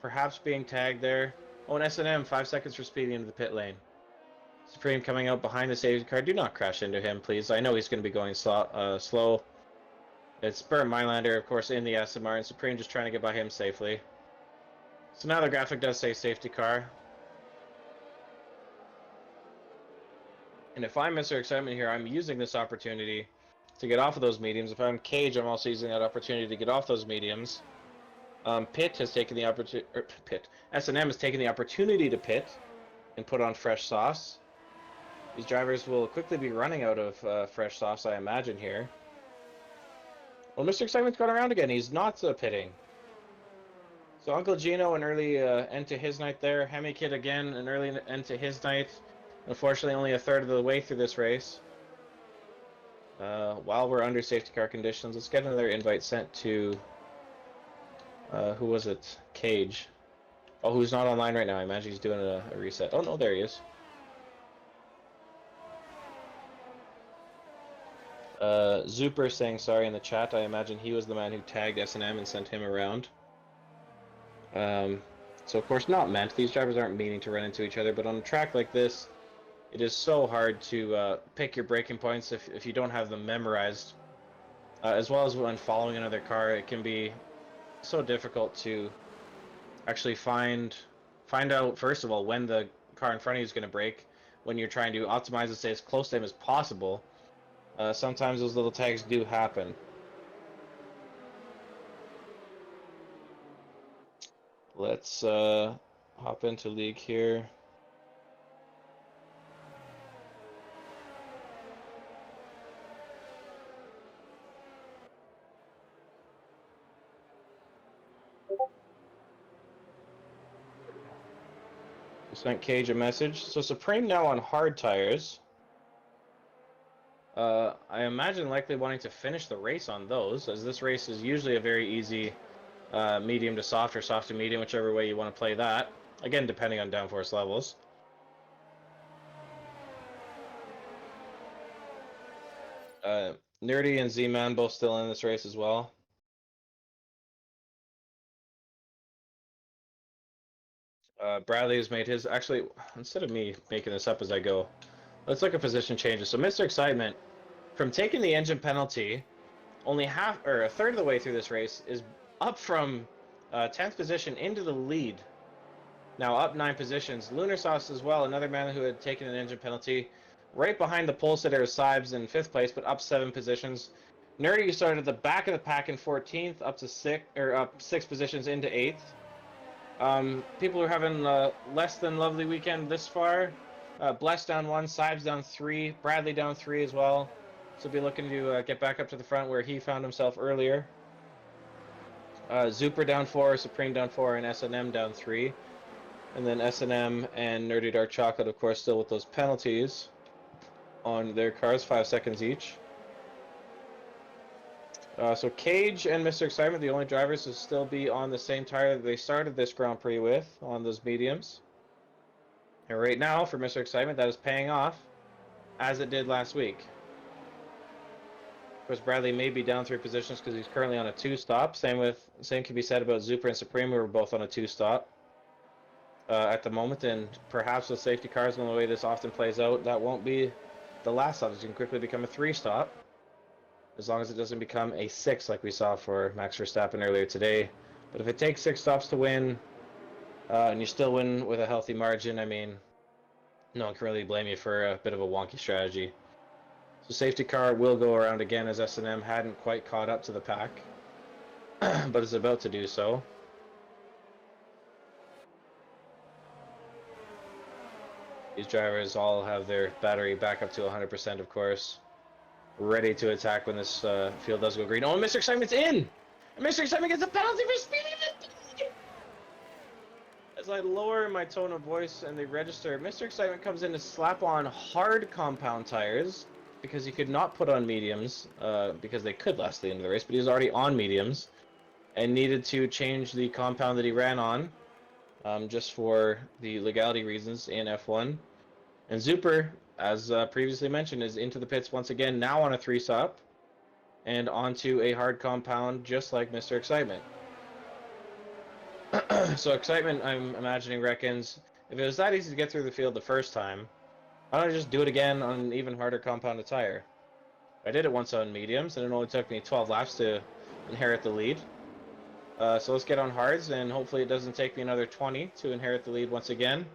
perhaps being tagged there. Oh, and S&M, 5 seconds for speeding into the pit lane. Supreme coming out behind the safety car. Do not crash into him, please. I know he's going to be going slow. It's Burnt Mindlander, of course, in the SMR, and Supreme just trying to get by him safely. So now the graphic does say safety car. And if I'm Mr. Excitement here, I'm using this opportunity to get off of those mediums. If I'm Cage, I'm also using that opportunity to get off those mediums. Pit has taken the opportunity... S&M has taken the opportunity to pit and put on fresh sauce. These drivers will quickly be running out of fresh sauce, I imagine, here. Well, Mr. Excitement's gone around again. He's not pitting. So Uncle Gino, an early end to his night there. Hemikid again, an early end to his night. Unfortunately, only a third of the way through this race. While we're under safety car conditions, let's get another invite sent to... who was it? Cage. Oh, who's not online right now. I imagine he's doing a reset. Oh, no, there he is. Zuper saying sorry in the chat. I imagine he was the man who tagged S&M and sent him around. So, of course, not meant. These drivers aren't meaning to run into each other, but on a track like this, it is so hard to pick your braking points if you don't have them memorized. As well as when following another car, it can be so difficult to actually find out, first of all, when the car in front of you is going to brake, when you're trying to optimize and stay as close to him as possible. Sometimes those little tags do happen. Let's hop into League here. Sent Cage a message. So Supreme now on hard tires. I imagine likely wanting to finish the race on those, as this race is usually a very easy medium to soft or soft to medium, whichever way you want to play that. Again, depending on downforce levels. Nerdy and Z-Man both still in this race as well. Bradley has made his. Actually, instead of me making this up as I go, let's look at position changes. So Mr. Excitement, from taking the engine penalty, only half or a third of the way through this race is up from 10th position into the lead. Now up 9 positions. Lunar Sauce as well, another man who had taken an engine penalty, right behind the pole sitter Sibes in 5th place, but up 7 positions. Nerdy started at the back of the pack in 14th, up to 6 positions into 8th. People are having a less than lovely weekend this far. Bless down 1, Sibes down 3, Bradley down 3 as well. So be looking to get back up to the front where he found himself earlier. Zuper down 4, Supreme down 4, and S&M down 3. And then S&M and Nerdy Dark Chocolate, of course, still with those penalties on their cars, 5 seconds each. So Cage and Mr. Excitement, the only drivers to still be on the same tire that they started this Grand Prix with, on those mediums. And right now, for Mr. Excitement, that is paying off, as it did last week. Of course, Bradley may be down 3 positions because he's currently on a 2-stop. Same can be said about Zuper and Supreme, who are both on a 2-stop at the moment. And perhaps with safety cars, and the way this often plays out, that won't be the last stop. It can quickly become a 3-stop. As long as it doesn't become a 6 like we saw for Max Verstappen earlier today. But if it takes 6 stops to win, and you still win with a healthy margin, I mean, no one can really blame you for a bit of a wonky strategy. So safety car will go around again, as S&M hadn't quite caught up to the pack, but is about to do so. These drivers all have their battery back up to 100%, of course, ready to attack when this field does go green. Oh, and Mr. Excitement's in! And Mr. Excitement gets a penalty for speeding the... As I lower my tone of voice and the register, Mr. Excitement comes in to slap on hard compound tires because he could not put on mediums because they could last the end of the race, but he was already on mediums and needed to change the compound that he ran on just for the legality reasons in F1. And Zuper, as previously mentioned, is into the pits once again, now on a 3-stop and onto a hard compound just like Mr. Excitement. So Excitement, I'm imagining, reckons if it was that easy to get through the field the first time, why don't I just do it again on an even harder compounded tire? I did it once on mediums, and it only took me 12 laps to inherit the lead. So let's get on hards, and hopefully it doesn't take me another 20 to inherit the lead once again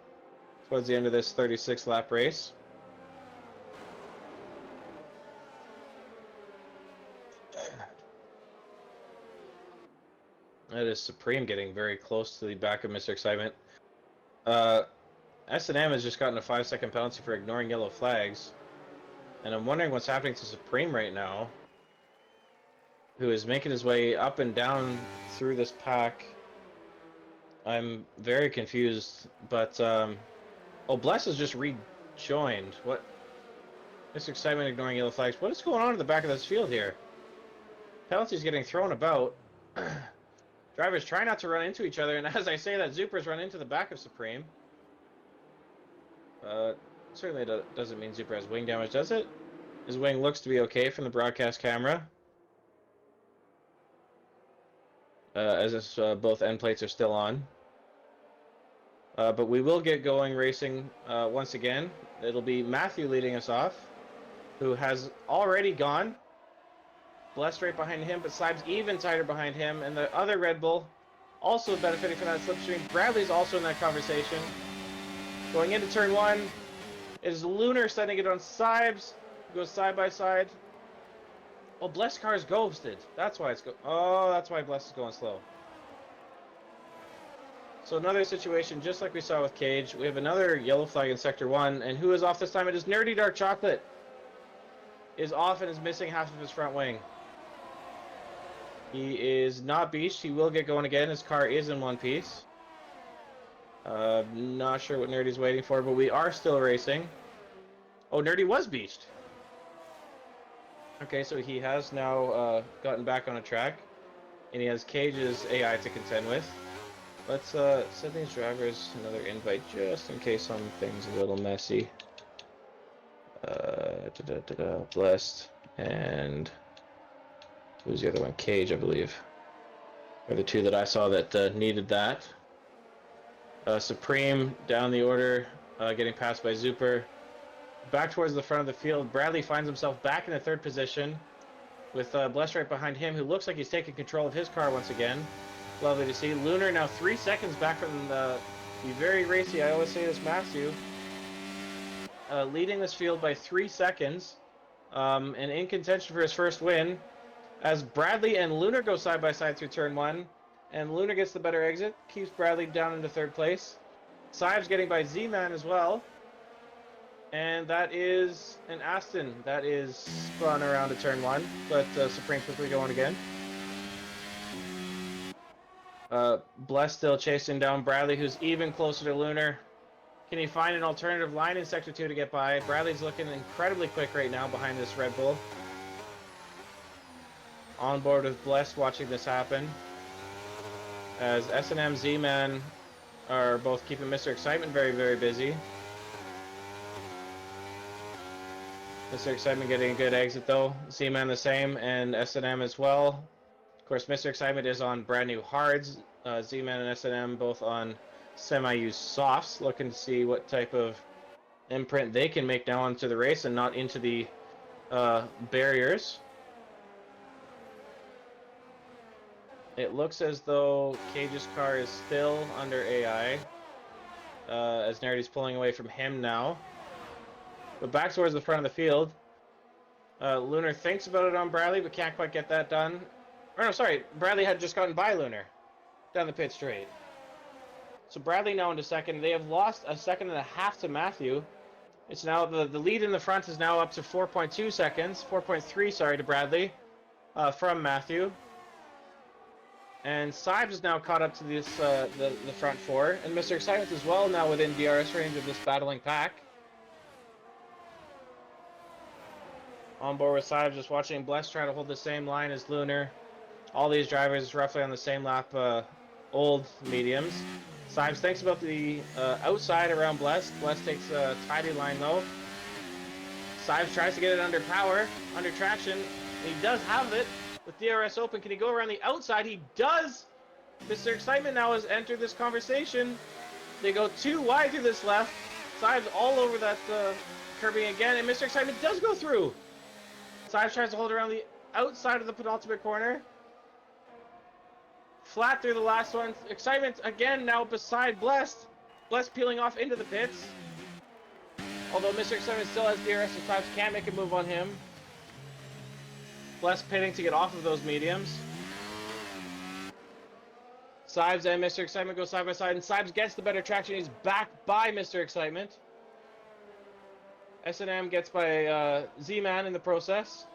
towards the end of this 36-lap race. That is Supreme getting very close to the back of Mr. Excitement. S&M has just gotten a 5-second penalty for ignoring yellow flags. And I'm wondering what's happening to Supreme right now, who is making his way up and down through this pack. I'm very confused, but oh, Bless has just rejoined. What? Mr. Excitement ignoring yellow flags. What is going on in the back of this field here? Penalties getting thrown about. Drivers try not to run into each other, and as I say that, Zuper's run into the back of Supreme. Certainly doesn't mean Zuper has wing damage, does it? His wing looks to be okay from the broadcast camera. As if both end plates are still on. But we will get going racing once again. It'll be Matthew leading us off, who has already gone. Blessed right behind him, but Sibes even tighter behind him, and the other Red Bull also benefiting from that slipstream. Bradley's also in that conversation. Going into turn 1 is Lunar setting it on Sibes. Goes side by side. Oh, Blessed car is ghosted. That's why it's that's why Blessed is going slow. So another situation just like we saw with Cage. We have another yellow flag in Sector 1, and who is off this time? It is Nerdy Dark Chocolate. Is off and is missing half of his front wing. He is not beached. He will get going again. His car is in one piece. Not sure what Nerdy's waiting for, but we are still racing. Oh, Nerdy was beached. Okay, so he has now gotten back on a track, and he has Cage's AI to contend with. Let's send these drivers another invite just in case something's a little messy. Blessed and who's the other one? Cage, I believe, are the two that I saw that needed that. Supreme down the order, getting passed by Zuper. Back towards the front of the field, Bradley finds himself back in the third position with Bless right behind him, who looks like he's taking control of his car once again. Lovely to see. Lunar now 3 seconds back from the very racy, I always say this, Matthew, leading this field by 3 seconds, and in contention for his first win, as Bradley and Lunar go side by side through turn 1, and Lunar gets the better exit, keeps Bradley down into third place. Sibes getting by Z-Man as well. And that is an Aston that is spun around to turn 1, but Supreme quickly going again. Bless still chasing down Bradley, who's even closer to Lunar. Can he find an alternative line in Sector 2 to get by? Bradley's looking incredibly quick right now behind this Red Bull. On board with Bless watching this happen. As S&M Z-Man are both keeping Mr. Excitement very, very busy. Mr. Excitement getting a good exit though. Z-Man the same, and S&M as well. Of course, Mr. Excitement is on brand new hards. Z-Man and S&M both on semi-used softs, looking to see what type of imprint they can make now onto the race and not into the barriers. It looks as though Cage's car is still under AI, as Nerdy's pulling away from him now. But back towards the front of the field. Lunar thinks about it on Bradley, but can't quite get that done. Or no, sorry, Bradley had just gotten by Lunar down the pit straight. So Bradley now into second. They have lost a second and a half to Matthew. It's now the lead in the front is now up to 4.2 seconds, 4.3, sorry, to Bradley from Matthew. And Sibes is now caught up to this the front four, and Mr. Excitement as well now within DRS range of this battling pack. On board with Sibes, just watching Bless try to hold the same line as Lunar. All these drivers roughly on the same lap, old mediums. Sibes thinks about the outside around Bless. Bless takes a tidy line though. Sibes tries to get it under power, under traction. He does have it with DRS open. Can he go around the outside? He does! Mr. Excitement now has entered this conversation. They go too wide through this left. Sibes all over that curbing again, and Mr. Excitement does go through. Sibes tries to hold around the outside of the penultimate corner. Flat through the last one. Excitement again now beside Blessed. Blessed peeling off into the pits. Although Mr. Excitement still has DRS, so Sibes can't make a move on him. Blessed pitting to get off of those mediums. Sibes and Mr. Excitement go side by side, and Sibes gets the better traction. He's back by Mr. Excitement. S&M gets by Z-Man in the process.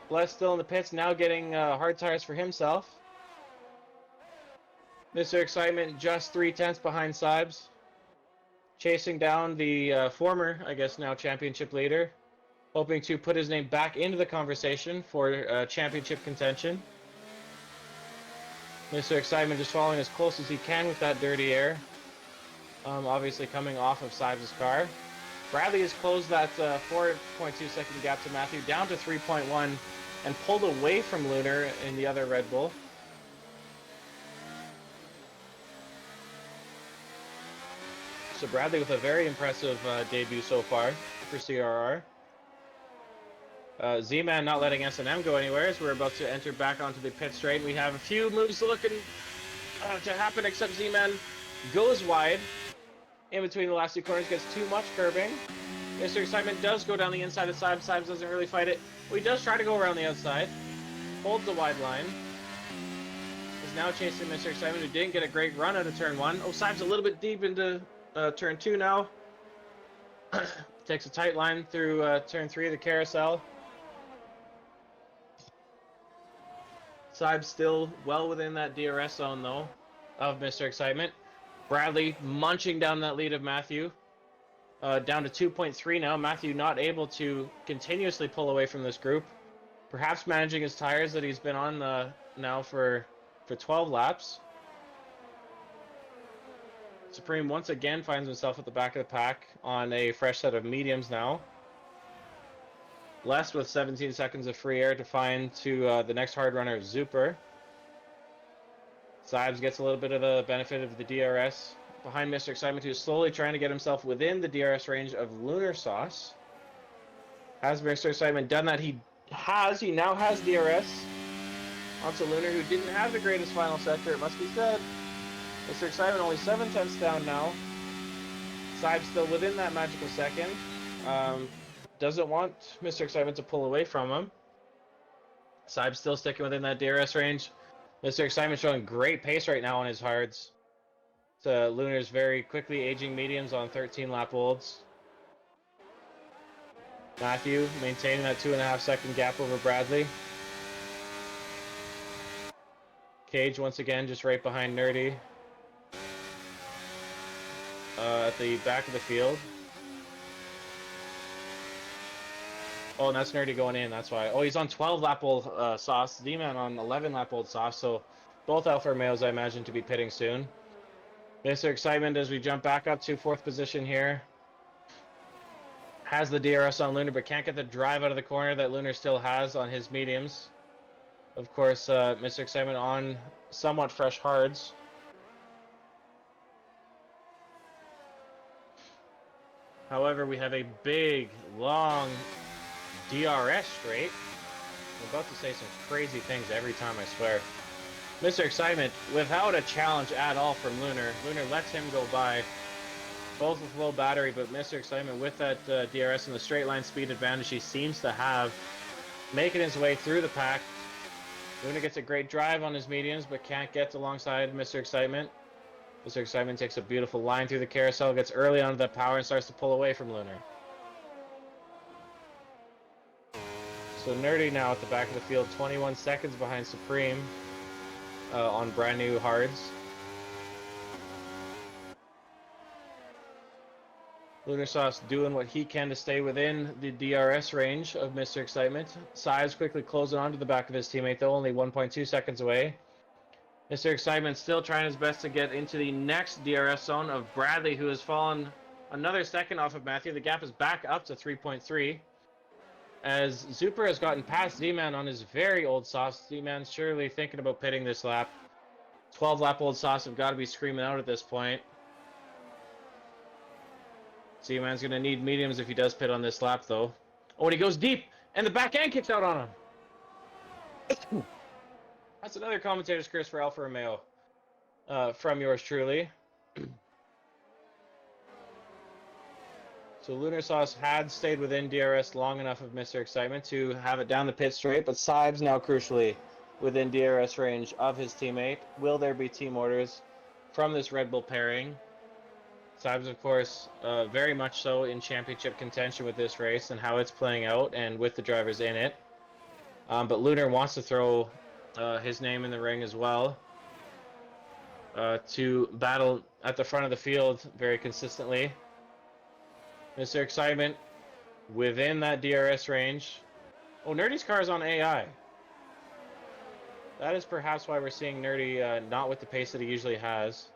Bless still in the pits, now getting hard tires for himself. Mr. Excitement just 3/10 behind Sibes. Chasing down the former, I guess now championship leader. Hoping to put his name back into the conversation for championship contention. Mr. Excitement just following as close as he can with that dirty air. Obviously coming off of Sibes' car. Bradley has closed that 4.2 second gap to Matthew down to 3.1 and pulled away from Lunar in the other Red Bull. So Bradley with a very impressive debut so far for CRR. Z-Man not letting S&M go anywhere as we're about to enter back onto the pit straight. We have a few moves looking to happen, except Z-Man goes wide in between the last two corners, gets too much curbing. Mr. Excitement does go down the inside of Sibes. Sibes doesn't really fight it. Well, he does try to go around the outside. Holds the wide line. Is now chasing Mr. Excitement, who didn't get a great run out of turn 1. Oh, Sibes a little bit deep into turn 2 now. Takes a tight line through turn 3 of the carousel. Sibes still well within that DRS zone, though, of Mr. Excitement. Bradley munching down that lead of Matthew. Down to 2.3 now. Matthew not able to continuously pull away from this group. Perhaps managing his tires that he's been on now for 12 laps. Supreme once again finds himself at the back of the pack on a fresh set of mediums now. Less with 17 seconds of free air to find to the next hard runner, Zuper. Sibes gets a little bit of the benefit of the DRS behind Mr. Excitement, who's slowly trying to get himself within the DRS range of Lunar Sauce. Has Mr. Excitement done that? He now has DRS onto Lunar, who didn't have the greatest final sector, it must be said. Mr. Excitement only 7/10 down now. Sibes still within that magical second. Doesn't want Mr. Excitement to pull away from him. Sibes still sticking within that DRS range. Mr. Excitement showing great pace right now on his hards. Lunar's very quickly aging mediums on 13 lap olds. Matthew maintaining that 2.5 second gap over Bradley. Cage once again just right behind Nerdy. At the back of the field. Oh, and that's Nerdy going in, that's why. Oh, he's on 12 lap old Sauce. Z-Man on 11 lap old Sauce, so both Alfa Romeos I imagine to be pitting soon. Mr. Excitement as we jump back up to 4th position here. Has the DRS on Lunar, but can't get the drive out of the corner that Lunar still has on his mediums. Of course, Mr. Excitement on somewhat fresh hards. However, we have a big, long DRS straight. I'm about to say some crazy things every time, I swear. Mr. Excitement, without a challenge at all from Lunar. Lunar lets him go by, both with low battery, but Mr. Excitement with that DRS and the straight line speed advantage he seems to have, making his way through the pack. Lunar gets a great drive on his mediums, but can't get alongside Mr. Excitement. Mr. Excitement takes a beautiful line through the carousel, gets early onto that power, and starts to pull away from Lunar. So Nerdy now at the back of the field, 21 seconds behind Supreme on brand new hards. Lunar Sauce doing what he can to stay within the DRS range of Mr. Excitement. Sibes quickly closing onto the back of his teammate, though, only 1.2 seconds away. Mr. Excitement still trying his best to get into the next DRS zone of Bradley, who has fallen another second off of Matthew. The gap is back up to 3.3. As Zuper has gotten past Z-Man on his very old Sauce. Z-Man's surely thinking about pitting this lap. 12 lap old Sauce have got to be screaming out at this point. Z-Man's going to need mediums if he does pit on this lap, though. Oh, and he goes deep, and the back end kicks out on him. That's another commentator's curse for Alfa Romeo. From yours truly. So Lunar Sauce had stayed within DRS long enough of Mr. Excitement to have it down the pit straight, but Sibes now crucially within DRS range of his teammate. Will there be team orders from this Red Bull pairing? Sibes, of course, very much so in championship contention with this race and how it's playing out and with the drivers in it. But Lunar wants to throw his name in the ring as well to battle at the front of the field very consistently. Mr. Excitement within that DRS range. Oh, Nerdy's car is on AI. That is perhaps why we're seeing Nerdy not with the pace that he usually has.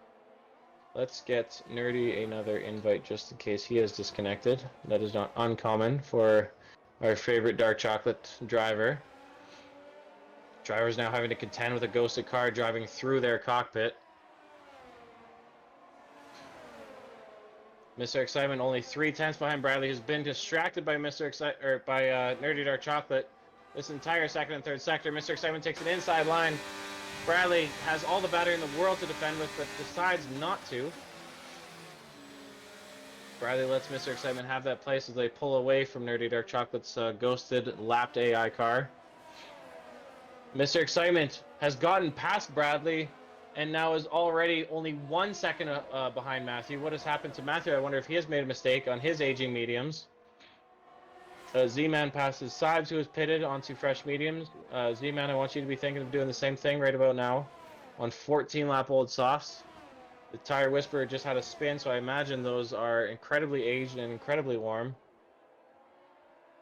Let's get Nerdy another invite just in case he is disconnected. That is not uncommon for our favorite dark chocolate driver. Drivers now having to contend with a ghosted car driving through their cockpit. Mr. Excitement only 3/10 behind Bradley, who's been distracted by Nerdy Dark Chocolate this entire second and third sector. Mr. Excitement takes an inside line. Bradley has all the battery in the world to defend with, but decides not to. Bradley lets Mr. Excitement have that place as they pull away from Nerdy Dark Chocolate's ghosted, lapped AI car. Mr. Excitement has gotten past Bradley and now is already only 1 second behind Matthew. What has happened to Matthew? I wonder if he has made a mistake on his aging mediums. Z-Man passes Sibes, who is pitted onto fresh mediums. Z-Man, I want you to be thinking of doing the same thing right about now on 14 lap old softs. The Tire Whisperer just had a spin, so I imagine those are incredibly aged and incredibly warm.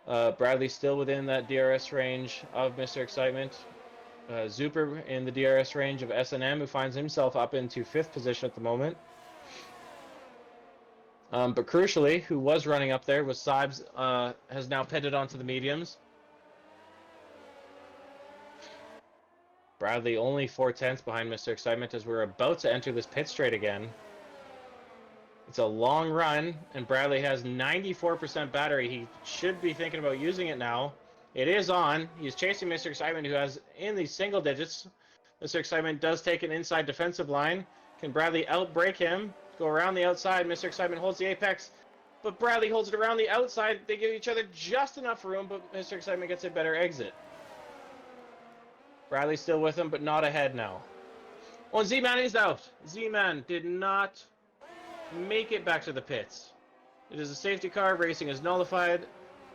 Bradley still within that DRS range of Mr. Excitement. Zuper in the DRS range of S&M, who finds himself up into 5th position at the moment. But crucially, who was running up there was Sibes, has now pitted onto the mediums. Bradley only 4/10 behind Mr. Excitement as we're about to enter this pit straight again. It's a long run, and Bradley has 94% battery. He should be thinking about using it now. It is on. He's chasing Mr. Excitement, who has in the single digits. Mr. Excitement does take an inside defensive line. Can Bradley outbrake him? Go around the outside. Mr. Excitement holds the apex, but Bradley holds it around the outside. They give each other just enough room, but Mr. Excitement gets a better exit. Bradley's still with him, but not ahead now. Oh, Z-Man is out. Z-Man did not make it back to the pits. It is a safety car. Racing is nullified.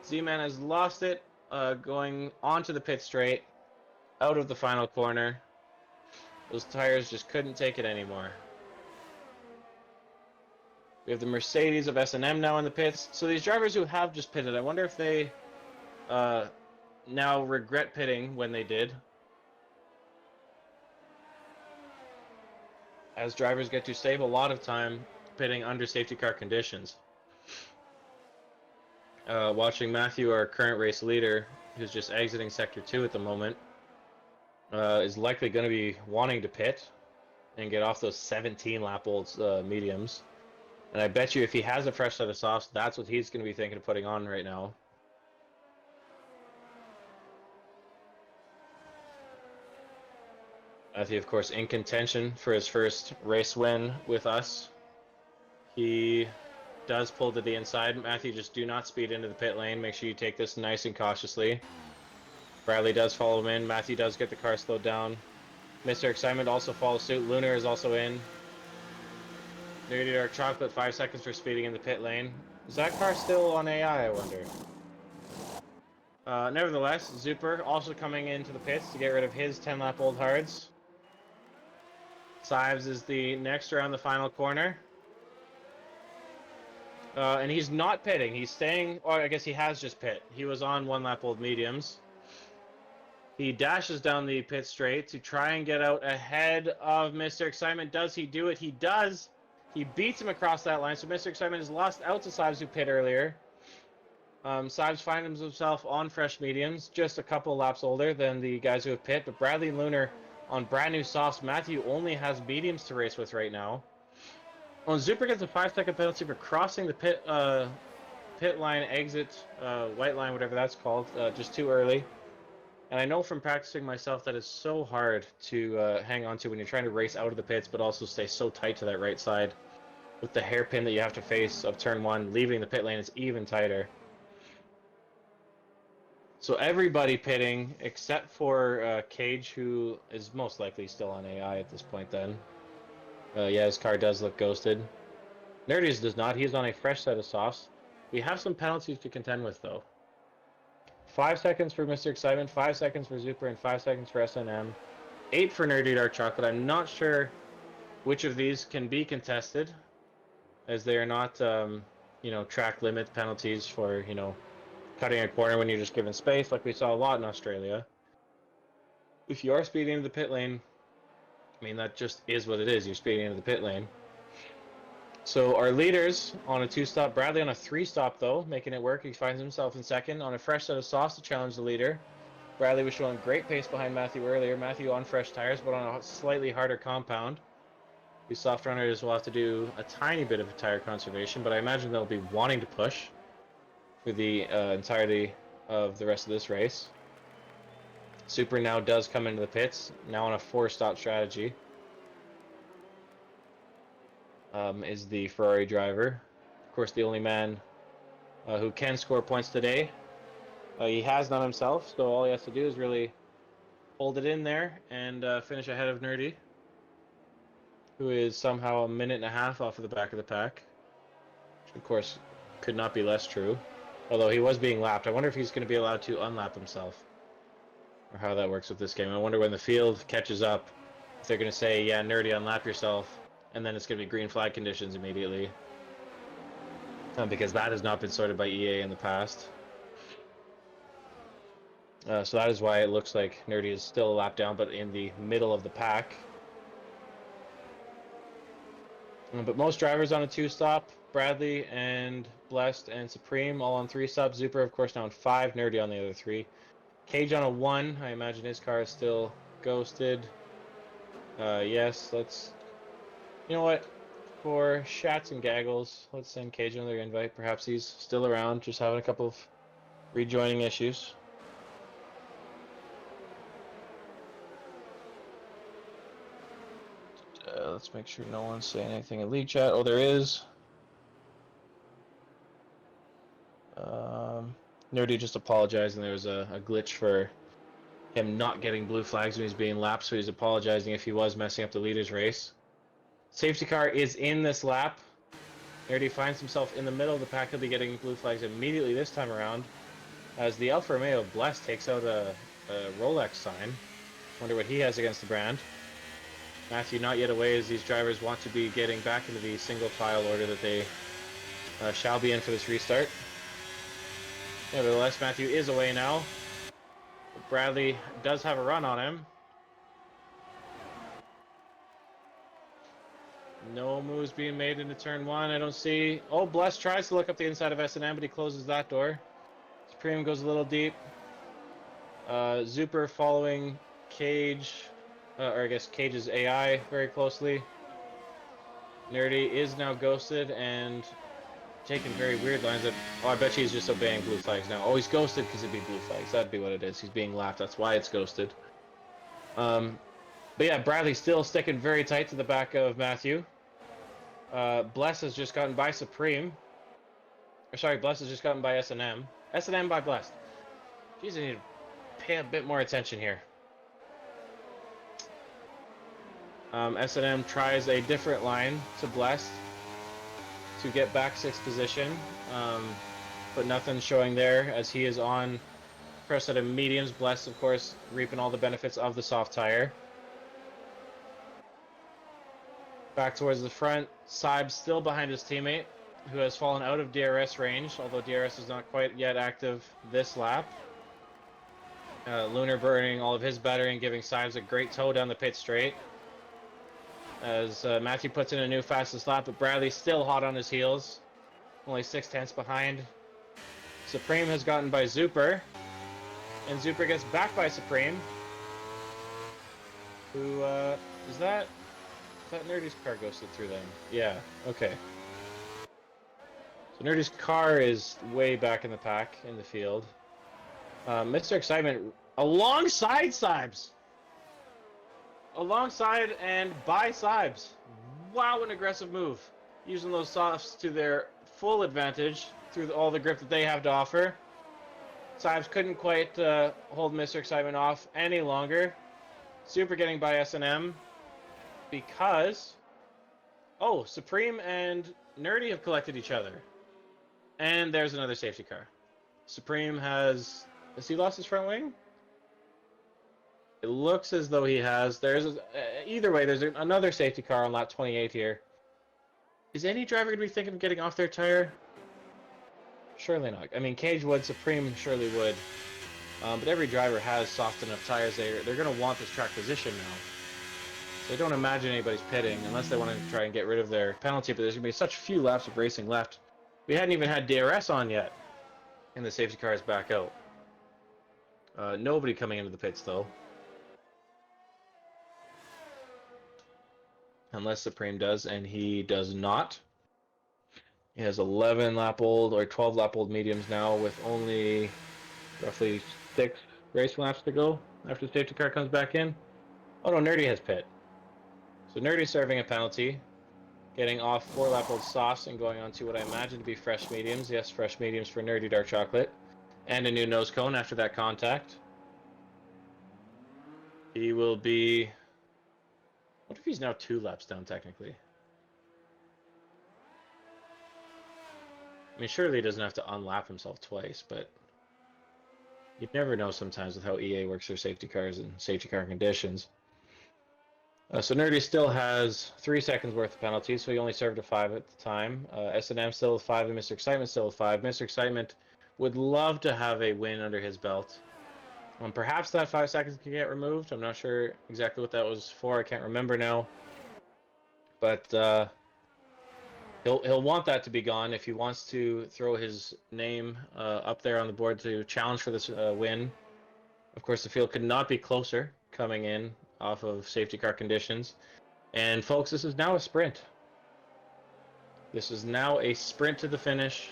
Z-Man has lost it, going onto the pit straight, out of the final corner. Those tires just couldn't take it anymore. We have the Mercedes of S&M now in the pits. So these drivers who have just pitted, I wonder if they now regret pitting when they did. As drivers get to save a lot of time pitting under safety car conditions. Watching Matthew, our current race leader, who's just exiting Sector 2 at the moment, is likely going to be wanting to pit and get off those 17-lap-old mediums. And I bet you if he has a fresh set of softs, that's what he's going to be thinking of putting on right now. Matthew, of course, in contention for his first race win with us. He does pull to the inside. Matthew, just do not speed into the pit lane. Make sure you take this nice and cautiously. Bradley does follow him in. Matthew does get the car slowed down. Mr. Excitement also follows suit. Lunar is also in. Nerdy Dark Chocolate, 5 seconds for speeding in the pit lane. Is that car still on AI, I wonder? Nevertheless, Zuper also coming into the pits to get rid of his 10-lap-old hards. Sives is the next around the final corner. And he's not pitting. He's staying, or I guess he has just pit. He was on 1-lap-old mediums. He dashes down the pit straight to try and get out ahead of Mr. Excitement. Does he do it? He does. He beats him across that line. So Mr. Excitement has lost out to Sives, who pit earlier. Sives finds himself on fresh mediums, just a couple laps older than the guys who have pit. But Bradley and Lunar on brand new softs. Matthew only has mediums to race with right now. Well, Zuper gets a 5-second penalty for crossing the pit line exit, white line, whatever that's called, just too early. And I know from practicing myself that it's so hard to hang on to when you're trying to race out of the pits, but also stay so tight to that right side. With the hairpin that you have to face of turn 1, leaving the pit lane is even tighter. So everybody pitting except for Cage, who is most likely still on AI at this point then. Yeah, his car does look ghosted. Nerdy's does not. He's on a fresh set of softs. We have some penalties to contend with, though. 5 seconds for Mr. Excitement, 5 seconds for Zuper, and 5 seconds for S&M. 8 for Nerdy Dark Chocolate. I'm not sure which of these can be contested, as they are not, track limit penalties for, cutting a corner when you're just given space, like we saw a lot in Australia. If you are speeding into the pit lane, I mean, that just is what it is. You're speeding into the pit lane. So our leaders on a 2-stop, Bradley on a 3-stop though, making it work. He finds himself in second on a fresh set of softs to challenge the leader. Bradley was showing great pace behind Matthew earlier. Matthew on fresh tires, but on a slightly harder compound. These soft runners will have to do a tiny bit of tire conservation, but I imagine they'll be wanting to push for the entirety of the rest of this race. Super now does come into the pits, now on a 4-stop strategy. Is the Ferrari driver. Of course, the only man who can score points today. He has none himself, so all he has to do is really hold it in there and finish ahead of Nerdy, who is somehow a minute and a half off of the back of the pack. Which, of course, could not be less true. Although he was being lapped. I wonder if he's going to be allowed to unlap himself. Or how that works with this game. I wonder when the field catches up, if they're going to say, yeah, Nerdy, unlap yourself. And then it's going to be green flag conditions immediately. Because that has not been sorted by EA in the past. So that is why it looks like Nerdy is still a lap down, but in the middle of the pack. But most drivers on a 2-stop. Bradley and Blessed and Supreme all on 3-stop. Zuper, of course, now on 5. Nerdy on the other 3. Cage on a 1. I imagine his car is still ghosted. Yes, let's... You know what? For shats and gaggles, let's send Cage another invite. Perhaps he's still around, just having a couple of rejoining issues. Let's make sure no one's saying anything in lead chat. Oh, there is. Nerdy just apologizing. There was a glitch for him not getting blue flags when he's being lapped, so he's apologizing if he was messing up the leader's race. Safety car is in this lap. Nerdy finds himself in the middle of the pack. He'll be getting blue flags immediately this time around, as the Alfa Romeo Blessed takes out a Rolex sign. Wonder what he has against the brand. Matthew not yet away, as these drivers want to be getting back into the single file order that they shall be in for this restart. Nevertheless, Matthew is away now. Bradley does have a run on him. No moves being made into turn 1. I don't see. Oh, Bless tries to look up the inside of S&M, but he closes that door. Supreme goes a little deep. Zuper following Cage, or I guess Cage's AI very closely. Nerdy is now ghosted and taking very weird lines that, oh, I bet he's just obeying blue flags now. Oh, he's ghosted because it'd be blue flags. That'd be what it is. He's being laughed. That's why it's ghosted. But yeah, Bradley's still sticking very tight to the back of Matthew. Bless has just gotten by Supreme. Or sorry, Bless has just gotten by S&M. S&M by Blessed. Jeez, I need to pay a bit more attention here. S&M tries a different line to Blessed to get back 6th position, but nothing showing there as he is on first set of mediums. Blessed, of course, reaping all the benefits of the soft tire. Back towards the front, Saib still behind his teammate, who has fallen out of DRS range, although DRS is not quite yet active this lap. Lunar burning all of his battery and giving Saibs a great tow down the pit straight. As Matthew puts in a new fastest lap, but Bradley's still hot on his heels. Only 6/10 behind. Supreme has gotten by Zuper. And Zuper gets back by Supreme. Who, is that Nerdy's car ghosted through them? Yeah, okay. So Nerdy's car is way back in the pack, in the field. Mr. Excitement alongside Saibs! Alongside and by Saibs. Wow, an aggressive move. Using those softs to their full advantage through all the grip that they have to offer. Saibs couldn't quite hold Mr. Excitement off any longer. Super getting by S&M because... Oh, Supreme and Nerdy have collected each other. And there's another safety car. Supreme has... Has he lost his front wing? It looks as though he has. Either way, there's another safety car on lap 28 here. Is any driver going to be thinking of getting off their tire? Surely not. I mean, Cage would, Supreme surely would. But every driver has soft enough tires. They're going to want this track position now. So I don't imagine anybody's pitting unless they want to try and get rid of their penalty. But there's going to be such few laps of racing left. We hadn't even had DRS on yet. And the safety car is back out. Nobody coming into the pits, though. Unless Supreme does, and he does not. He has 11 lap old or 12 lap old mediums now with only roughly 6 race laps to go after the safety car comes back in. Oh no, Nerdy has pit. So Nerdy's serving a penalty, getting off 4 lap old softs and going on to what I imagine to be fresh mediums. Yes, fresh mediums for Nerdy Dark Chocolate. And a new nose cone after that contact. He will be... What if he's now 2 laps down, technically? I mean, surely he doesn't have to unlap himself twice, but... You never know sometimes with how EA works their safety cars and safety car conditions. So Nerdy still has 3 seconds worth of penalties, so he only served a 5 at the time. S&M still with 5, and Mr. Excitement still with 5. Mr. Excitement would love to have a win under his belt. Perhaps that 5 seconds can get removed. I'm not sure exactly what that was for. I can't remember now. But He'll want that to be gone if he wants to throw his name up there on the board to challenge for this win. Of course, the field could not be closer coming in off of safety car conditions. And folks, this is now a sprint. This is now a sprint to the finish.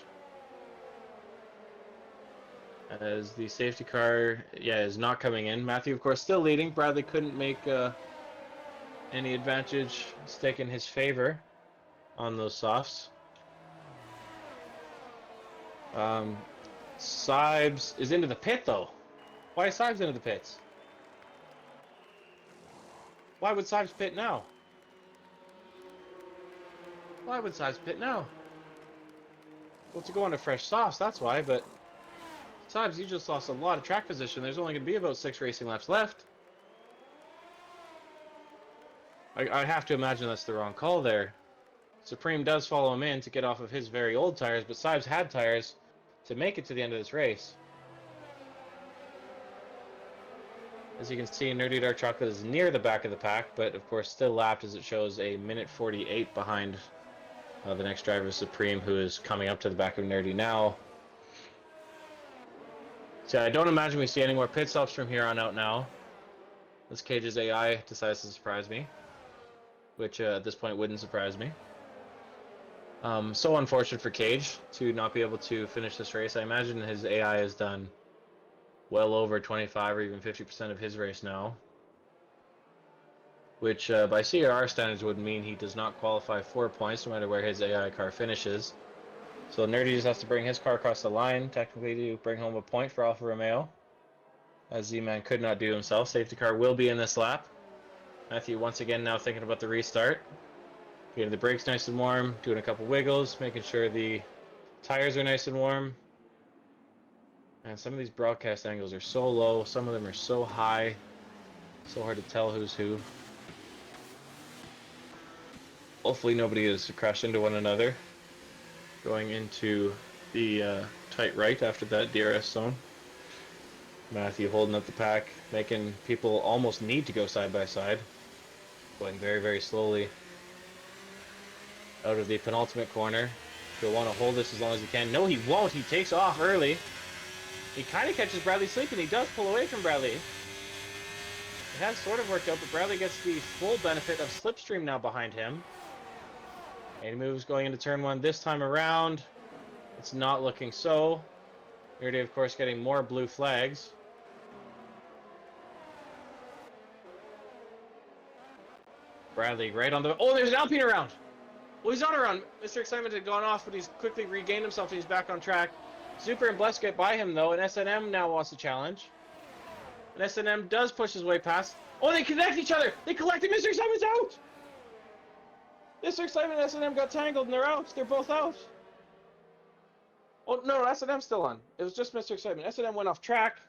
As the safety car, is not coming in. Matthew, of course, still leading. Bradley couldn't make any advantage stick in his favor on those softs. Sibes is into the pit, though. Why is Sibes into the pits? Why would Sibes pit now? Why would Sibes pit now? Well, to go into fresh softs, that's why, but Sibes, you just lost a lot of track position. There's only going to be about 6 racing laps left. I have to imagine that's the wrong call there. Supreme does follow him in to get off of his very old tires, but Sibes had tires to make it to the end of this race. As you can see, Nerdy Dark Chocolate is near the back of the pack, but of course still lapped as it shows a minute 48 behind the next driver, Supreme, who is coming up to the back of Nerdy now. So I don't imagine we see any more pit stops from here on out now. This Cage's AI decides to surprise me, which at this point wouldn't surprise me. So unfortunate for Cage to not be able to finish this race. I imagine his AI has done well over 25 or even 50% of his race now, which by CRR standards would mean he does not qualify for points no matter where his AI car finishes. So Nerdy just has to bring his car across the line, technically, to bring home a point for Alfa Romeo, as Z-Man could not do himself. Safety car will be in this lap. Matthew once again now thinking about the restart. Getting the brakes nice and warm, doing a couple wiggles, making sure the tires are nice and warm. And some of these broadcast angles are so low, some of them are so high, so hard to tell who's who. Hopefully nobody has crashed into one another going into the tight right after that DRS zone. Matthew holding up the pack, making people almost need to go side by side, going very, very slowly out of the penultimate corner. He'll want to hold this as long as he can. No, he won't. He takes off early. He kind of catches Bradley sleeping. He does pull away from Bradley. It has sort of worked out, but Bradley gets the full benefit of slipstream now behind him. And he moves going into turn 1 this time around. It's not looking so. Nerdy, of course, getting more blue flags. Bradley right on the... Oh, there's an Alpine around! Well, he's not around. Mr. Excitement had gone off, but he's quickly regained himself and he's back on track. Super and Bless get by him, though, and S&M now wants to challenge. And S&M does push his way past. Oh, they connect each other! They collected! Mr. Excitement's out! Mr. Excitement and S&M got tangled and they're out. They're both out. Oh, no, S&M's still on. It was just Mr. Excitement. S&M went off track,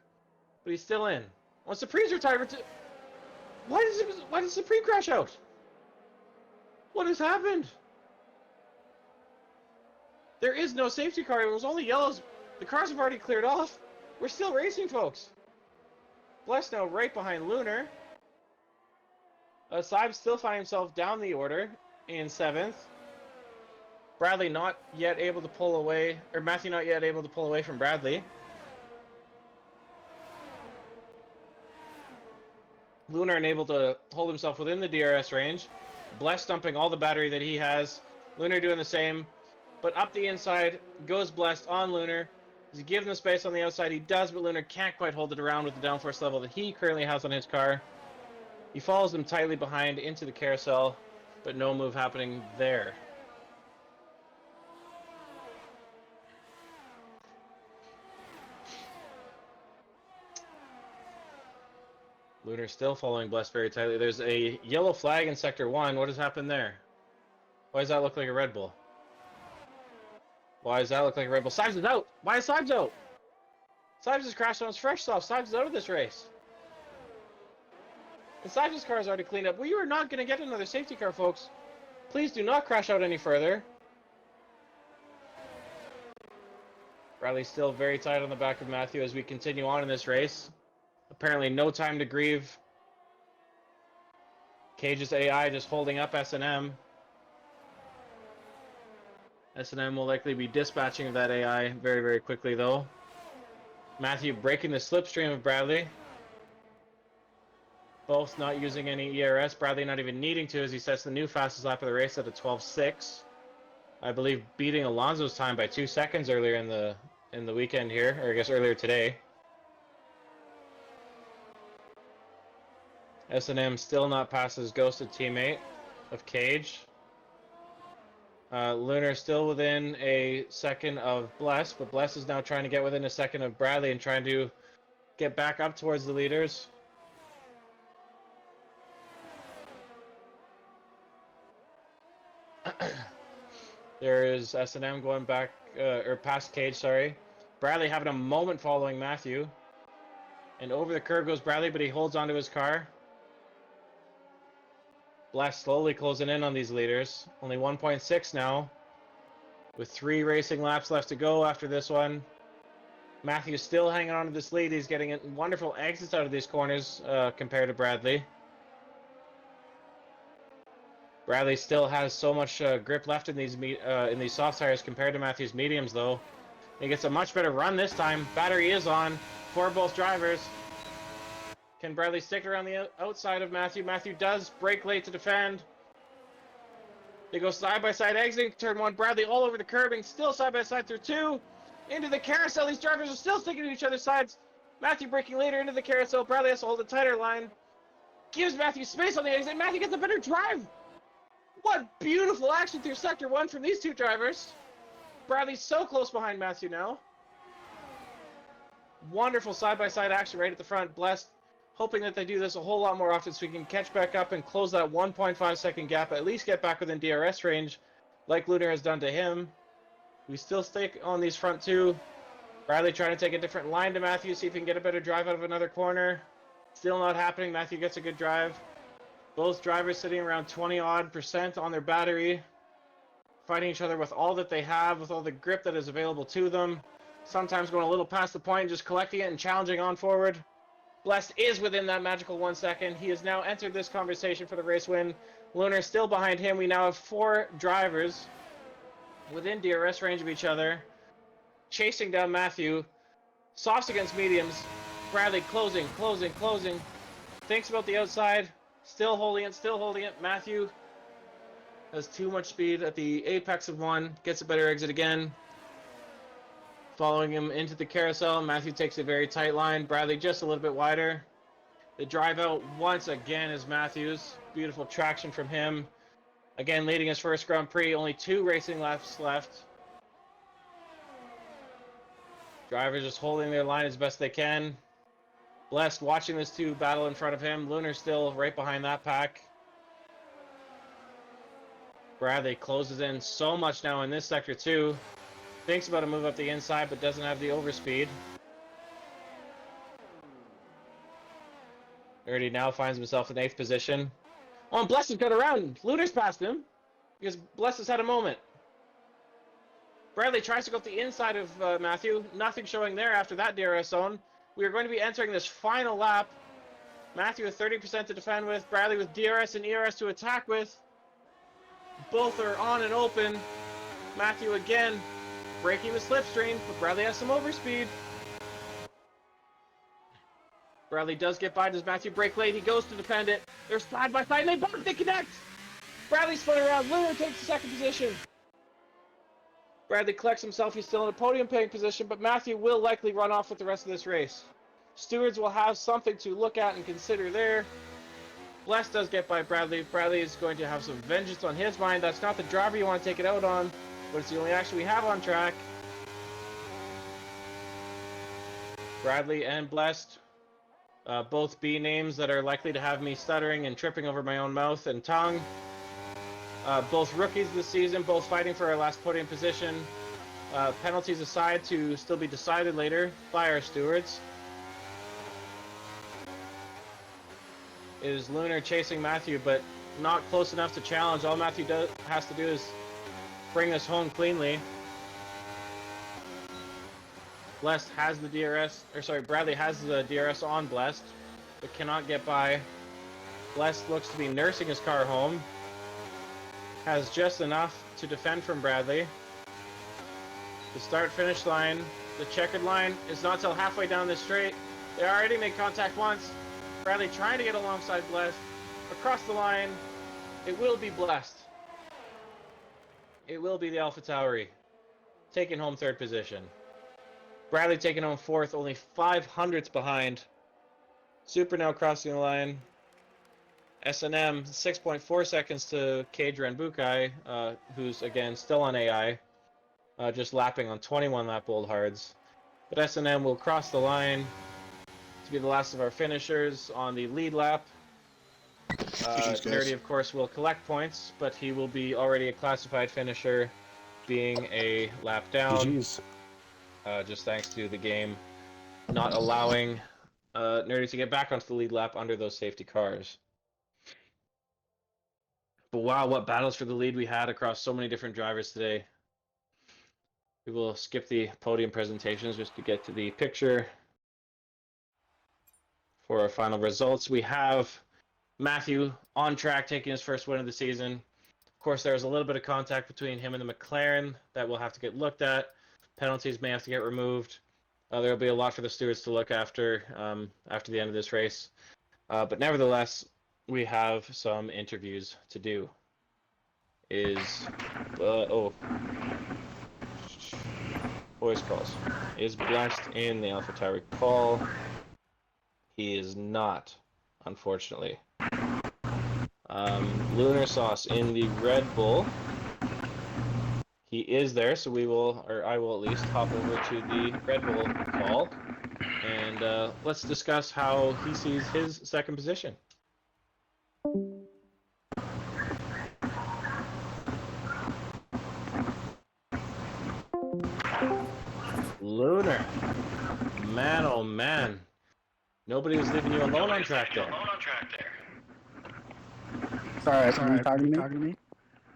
but he's still in. Well, Supreme's retired. Why did Supreme crash out? What has happened? There is no safety car. It was only yellows. The cars have already cleared off. We're still racing, folks. Bless now right behind Lunar. Saib still finding himself down the order in 7th. Bradley not yet able to pull away, or Matthew not yet able to pull away from Bradley. Lunar unable to hold himself within the DRS range. Bless dumping all the battery that he has. Lunar doing the same. But up the inside goes Blessed on Lunar. Does he give him the space on the outside? He does, but Lunar can't quite hold it around with the downforce level that he currently has on his car. He follows them tightly behind into the carousel, but no move happening there. Lunar still following Bless very tightly. There's a yellow flag in Sector 1. What has happened there? Why does that look like a Red Bull? Why does that look like a Red Bull? Sibes is out! Why is Sibes out? Sibes has crashed on his fresh soft. Sibes is out of this race. And Sibes' car is already cleaned up. We are not going to get another safety car, folks. Please do not crash out any further. Riley's still very tight on the back of Matthew as we continue on in this race. Apparently no time to grieve. Cage's AI just holding up S&M. S&M will likely be dispatching of that AI very, very quickly, though. Matthew breaking the slipstream of Bradley. Both not using any ERS. Bradley not even needing to, as he sets the new fastest lap of the race at a 12.6. I believe beating Alonso's time by 2 seconds earlier in the weekend here, or I guess earlier today. S&M still not past his ghosted teammate of Cage. Lunar still within a second of Bless, but Bless is now trying to get within a second of Bradley and trying to get back up towards the leaders. There is S&M going back, or past Cage, sorry. Bradley having a moment following Matthew. And over the curb goes Bradley, but he holds onto his car. Bless slowly closing in on these leaders. Only 1.6 now, with 3 racing laps left to go after this one. Matthew's still hanging on to this lead. He's getting wonderful exits out of these corners compared to Bradley. Bradley still has so much grip left in these soft tires compared to Matthew's mediums, though. He gets a much better run this time. Battery is on for both drivers. Can Bradley stick around the outside of Matthew? Matthew does brake late to defend. They go side by side exiting turn 1. Bradley all over the curbing, still side by side through 2. Into the carousel. These drivers are still sticking to each other's sides. Matthew braking later into the carousel. Bradley has to hold a tighter line. Gives Matthew space on the exit. Matthew gets a better drive. What beautiful action through Sector 1 from these two drivers. Bradley's so close behind Matthew now. Wonderful side-by-side action right at the front. Blessed, hoping that they do this a whole lot more often so we can catch back up and close that 1.5 second gap, at least get back within DRS range, like Lunar has done to him. We still stick on these front two. Bradley trying to take a different line to Matthew, see if he can get a better drive out of another corner. Still not happening. Matthew gets a good drive. Both drivers sitting around 20-odd% on their battery, fighting each other with all that they have, with all the grip that is available to them. Sometimes going a little past the point, just collecting it and challenging on forward. Blessed is within that magical 1 second. He has now entered this conversation for the race win. Lunar still behind him. We now have 4 drivers within DRS range of each other, chasing down Matthew. Softs against mediums. Bradley closing. Thinks about the outside. Still holding it. Matthew has too much speed at the apex of 1. Gets a better exit again. Following him into the carousel. Matthew takes a very tight line. Bradley just a little bit wider. The drive out once again is Matthews. Beautiful traction from him. Again, leading his first Grand Prix. Only 2 racing laps left. Drivers just holding their line as best they can. Blessed watching this 2 battle in front of him. Lunar still right behind that pack. Bradley closes in so much now in this sector 2. Thinks about a move up the inside, but doesn't have the overspeed. Already now finds himself in 8th position. Oh, and Bless has got around. Lunar's passed him because Bless has had a moment. Bradley tries to go up the inside of Matthew. Nothing showing there after that DRS zone. We are going to be entering this final lap. Matthew with 30% to defend with. Bradley with DRS and ERS to attack with. Both are on and open. Matthew again breaking the slipstream, but Bradley has some overspeed. Bradley does get by. Does Matthew brake late? He goes to defend it. They're side by side, and they both connect. Bradley spun around. Lunar takes the 2nd position. Bradley collects himself. He's still in a podium paying position, but Matthew will likely run off with the rest of this race. Stewards will have something to look at and consider there. Bless does get by Bradley. Bradley is going to have some vengeance on his mind. That's not the driver you want to take it out on, but it's the only action we have on track. Bradley and Blessed, both B names that are likely to have me stuttering and tripping over my own mouth and tongue. Both rookies this season, both fighting for our last podium position. Penalties aside to still be decided later by our stewards. It is Lunar chasing Matthew, but not close enough to challenge. All Matthew has to do is bring us home cleanly. Blessed has the DRS, or sorry, Bradley has the DRS on Blessed, but cannot get by. Blessed looks to be nursing his car home. Has just enough to defend from Bradley. The start-finish line, the checkered line, is not till halfway down the straight. They already made contact once. Bradley trying to get alongside Blessed. Across the line, it will be Blessed. It will be the AlphaTauri taking home third position. Bradley taking home fourth, only 500ths behind. Super now crossing the line. S&M 6.4 seconds to Cage Renbukai, who's again still on AI, just lapping on 21 lap old hards. But S&M will cross the line to be the last of our finishers on the lead lap. Nerdy, of course, will collect points, but he will be already a classified finisher, being a lap down. Just thanks to the game not allowing Nerdy to get back onto the lead lap under those safety cars. But wow, what battles for the lead we had across so many different drivers today. We will skip the podium presentations just to get to the picture. For our final results, we have Matthew on track taking his first win of the season. Of course, there was a little bit of contact between him and the McLaren that will have to get looked at. Penalties may have to get removed. There will be a lot for the stewards to look after after the end of this race. But nevertheless, we have some interviews to do. Voice calls. Is Blessed in the AlphaTauri call? He is not, unfortunately. Lunar Sauce in the Red Bull. He is there, so we will, or I will at least, hop over to the Red Bull call. And let's discuss how he sees his second position. Lunar. Man, oh man. Nobody was leaving you alone on track there. Sorry, are you talking to me?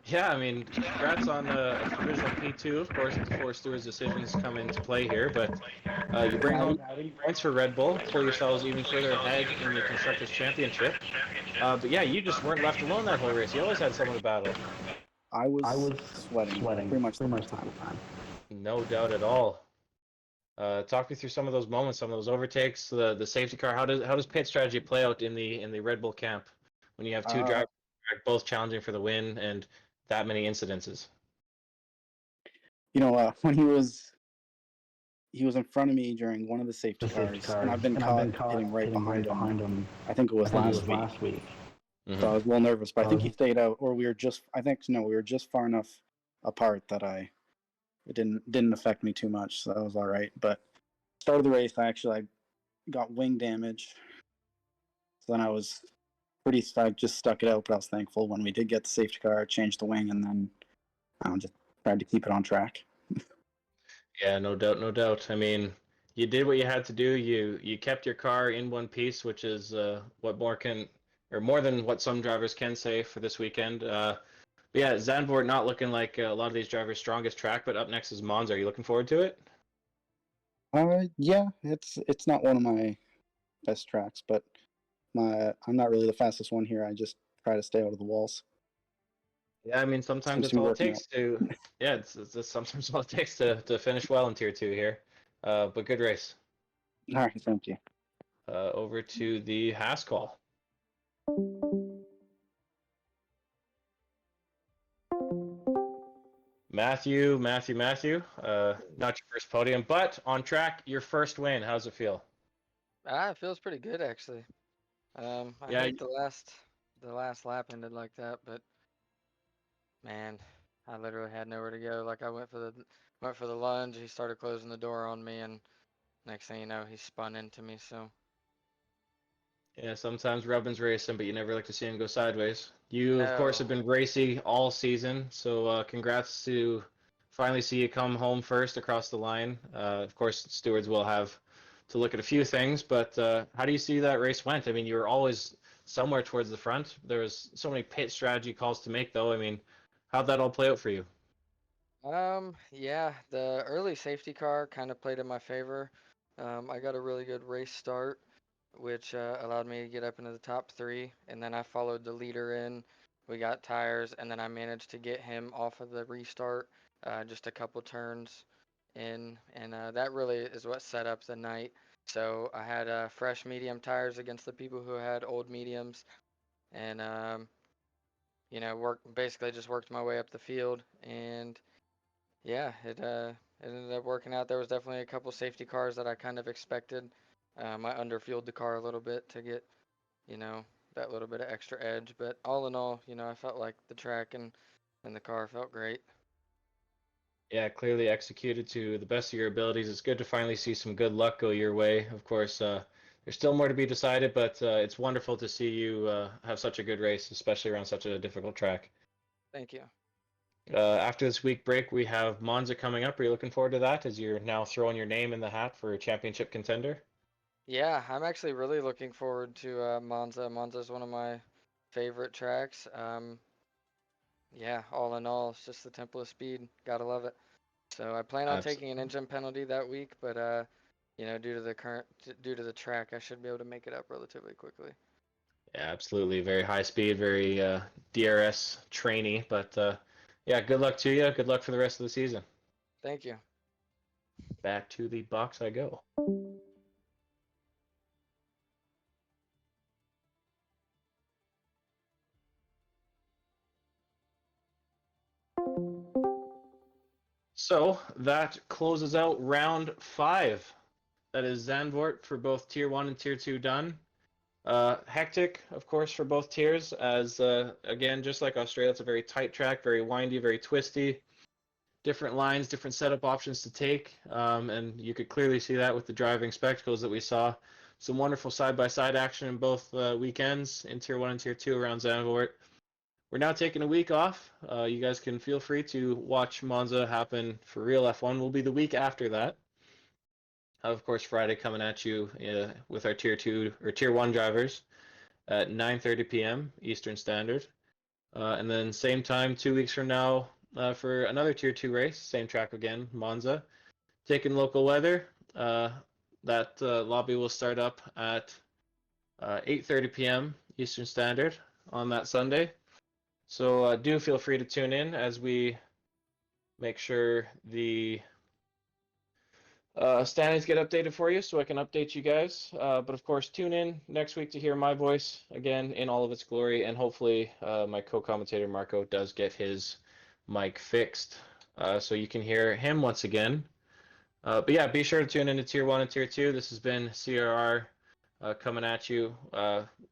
Yeah, I mean, congrats on a provisional P2. Of course, the four stewards' decisions come into play here, but you bring home points for Red Bull, pull yourselves even further ahead in the Constructors' Championship. But yeah, you just weren't left alone that whole race. You always had someone to battle. I was sweating pretty much the whole time. No doubt at all. Talk me through some of those moments, some of those overtakes, the safety car. How does pit strategy play out in the Red Bull camp when you have two drivers both challenging for the win and that many incidences? You know, when he was in front of me during one of the safety cars, and I've been caught hitting right behind him. I think it was last week. Mm-hmm. So I was a little nervous, but I think he stayed out, or we were just. I think no, we were just far enough apart that it didn't affect me too much, so that was all right. But start of the race, I got wing damage. So then I just stuck it out, but I was thankful when we did get the safety car, changed the wing, and then I just tried to keep it on track. Yeah, no doubt, no doubt. I mean, you did what you had to do. You kept your car in one piece, which is what more than what some drivers can say for this weekend. But yeah, Zandvoort not looking like a lot of these drivers' strongest track, but up next is Monza. Are you looking forward to it? Yeah, it's not one of my best tracks, but I'm not really the fastest one here. I just try to stay out of the walls. Yeah, I mean, sometimes Seems it's to be all it working takes to, yeah, it's sometimes all it takes to finish well in Tier 2 here. But good race. All right, thank you. Over to the Haas call. Matthew. Not your first podium, but on track, your first win. How's it feel? It feels pretty good actually. I hate the last lap ended like that, but man, I literally had nowhere to go. Like I went for the lunge, he started closing the door on me, and next thing you know, he spun into me. So Yeah, sometimes Robin's racing, but you never like to see him go sideways. You, of course, have no, been racy all season, so congrats to finally see you come home first across the line. Of course, stewards will have to look at a few things, but how do you see that race went? I mean, you were always somewhere towards the front. There was so many pit strategy calls to make, though. I mean, how'd that all play out for you? yeah, the early safety car kind of played in my favor. I got a really good race start, which allowed me to get up into the top three, and then I followed the leader in. We got tires, and then I managed to get him off of the restart, just a couple turns, in, and that really is what set up the night. So I had fresh medium tires against the people who had old mediums, and basically just worked my way up the field, and yeah, it ended up working out. There was definitely a couple safety cars that I kind of expected. I underfueled the car a little bit to get, you know, that little bit of extra edge, but all in all, I felt like the track and the car felt great. Yeah, clearly executed to the best of your abilities. It's good to finally see some good luck go your way. Of course, there's still more to be decided, but it's wonderful to see you have such a good race, especially around such a difficult track. Thank you. After this week break, we have Monza coming up. Are you looking forward to that as you're now throwing your name in the hat for a championship contender? Yeah, I'm actually really looking forward to Monza. Monza is one of my favorite tracks. Yeah, all in all, it's just the temple of speed. Gotta love it. So I plan on Absolutely. taking an engine penalty that week, but due to the track, I should be able to make it up relatively quickly. Yeah, absolutely. Very high speed, very DRS trainy, but yeah, good luck to you. Good luck for the rest of the season. Thank you. Back to the box I go. So that closes out round 5. That is Zandvoort for both Tier 1 and Tier 2 done. Hectic, of course, for both tiers, as again, just like Australia, it's a very tight track, very windy, very twisty. Different lines, different setup options to take, and you could clearly see that with the driving spectacles that we saw. Some wonderful side-by-side action in both weekends in Tier 1 and Tier 2 around Zandvoort. We're now taking a week off. You guys can feel free to watch Monza happen for real. F1 will be the week after that. Of course, Friday coming at you with our Tier 2 or Tier 1 drivers at 9:30 p.m. Eastern Standard. And then same time 2 weeks from now for another Tier 2 race, same track again, Monza. Taking local weather. That lobby will start up at 8:30 p.m. Eastern Standard on that Sunday. So do feel free to tune in as we make sure the standings get updated for you so I can update you guys. But of course, tune in next week to hear my voice again in all of its glory, and hopefully my co-commentator Marco does get his mic fixed so you can hear him once again. But yeah, be sure to tune into Tier 1 and Tier 2. This has been CRR coming at you.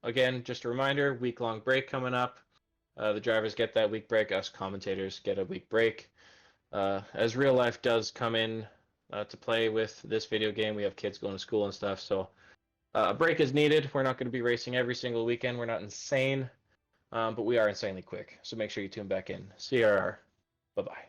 Again, just a reminder, week-long break coming up. The drivers get that week break. Us commentators get a week break. As real life does come in to play with this video game, we have kids going to school and stuff, so a break is needed. We're not going to be racing every single weekend. We're not insane, but we are insanely quick. So make sure you tune back in. CRR. Bye-bye.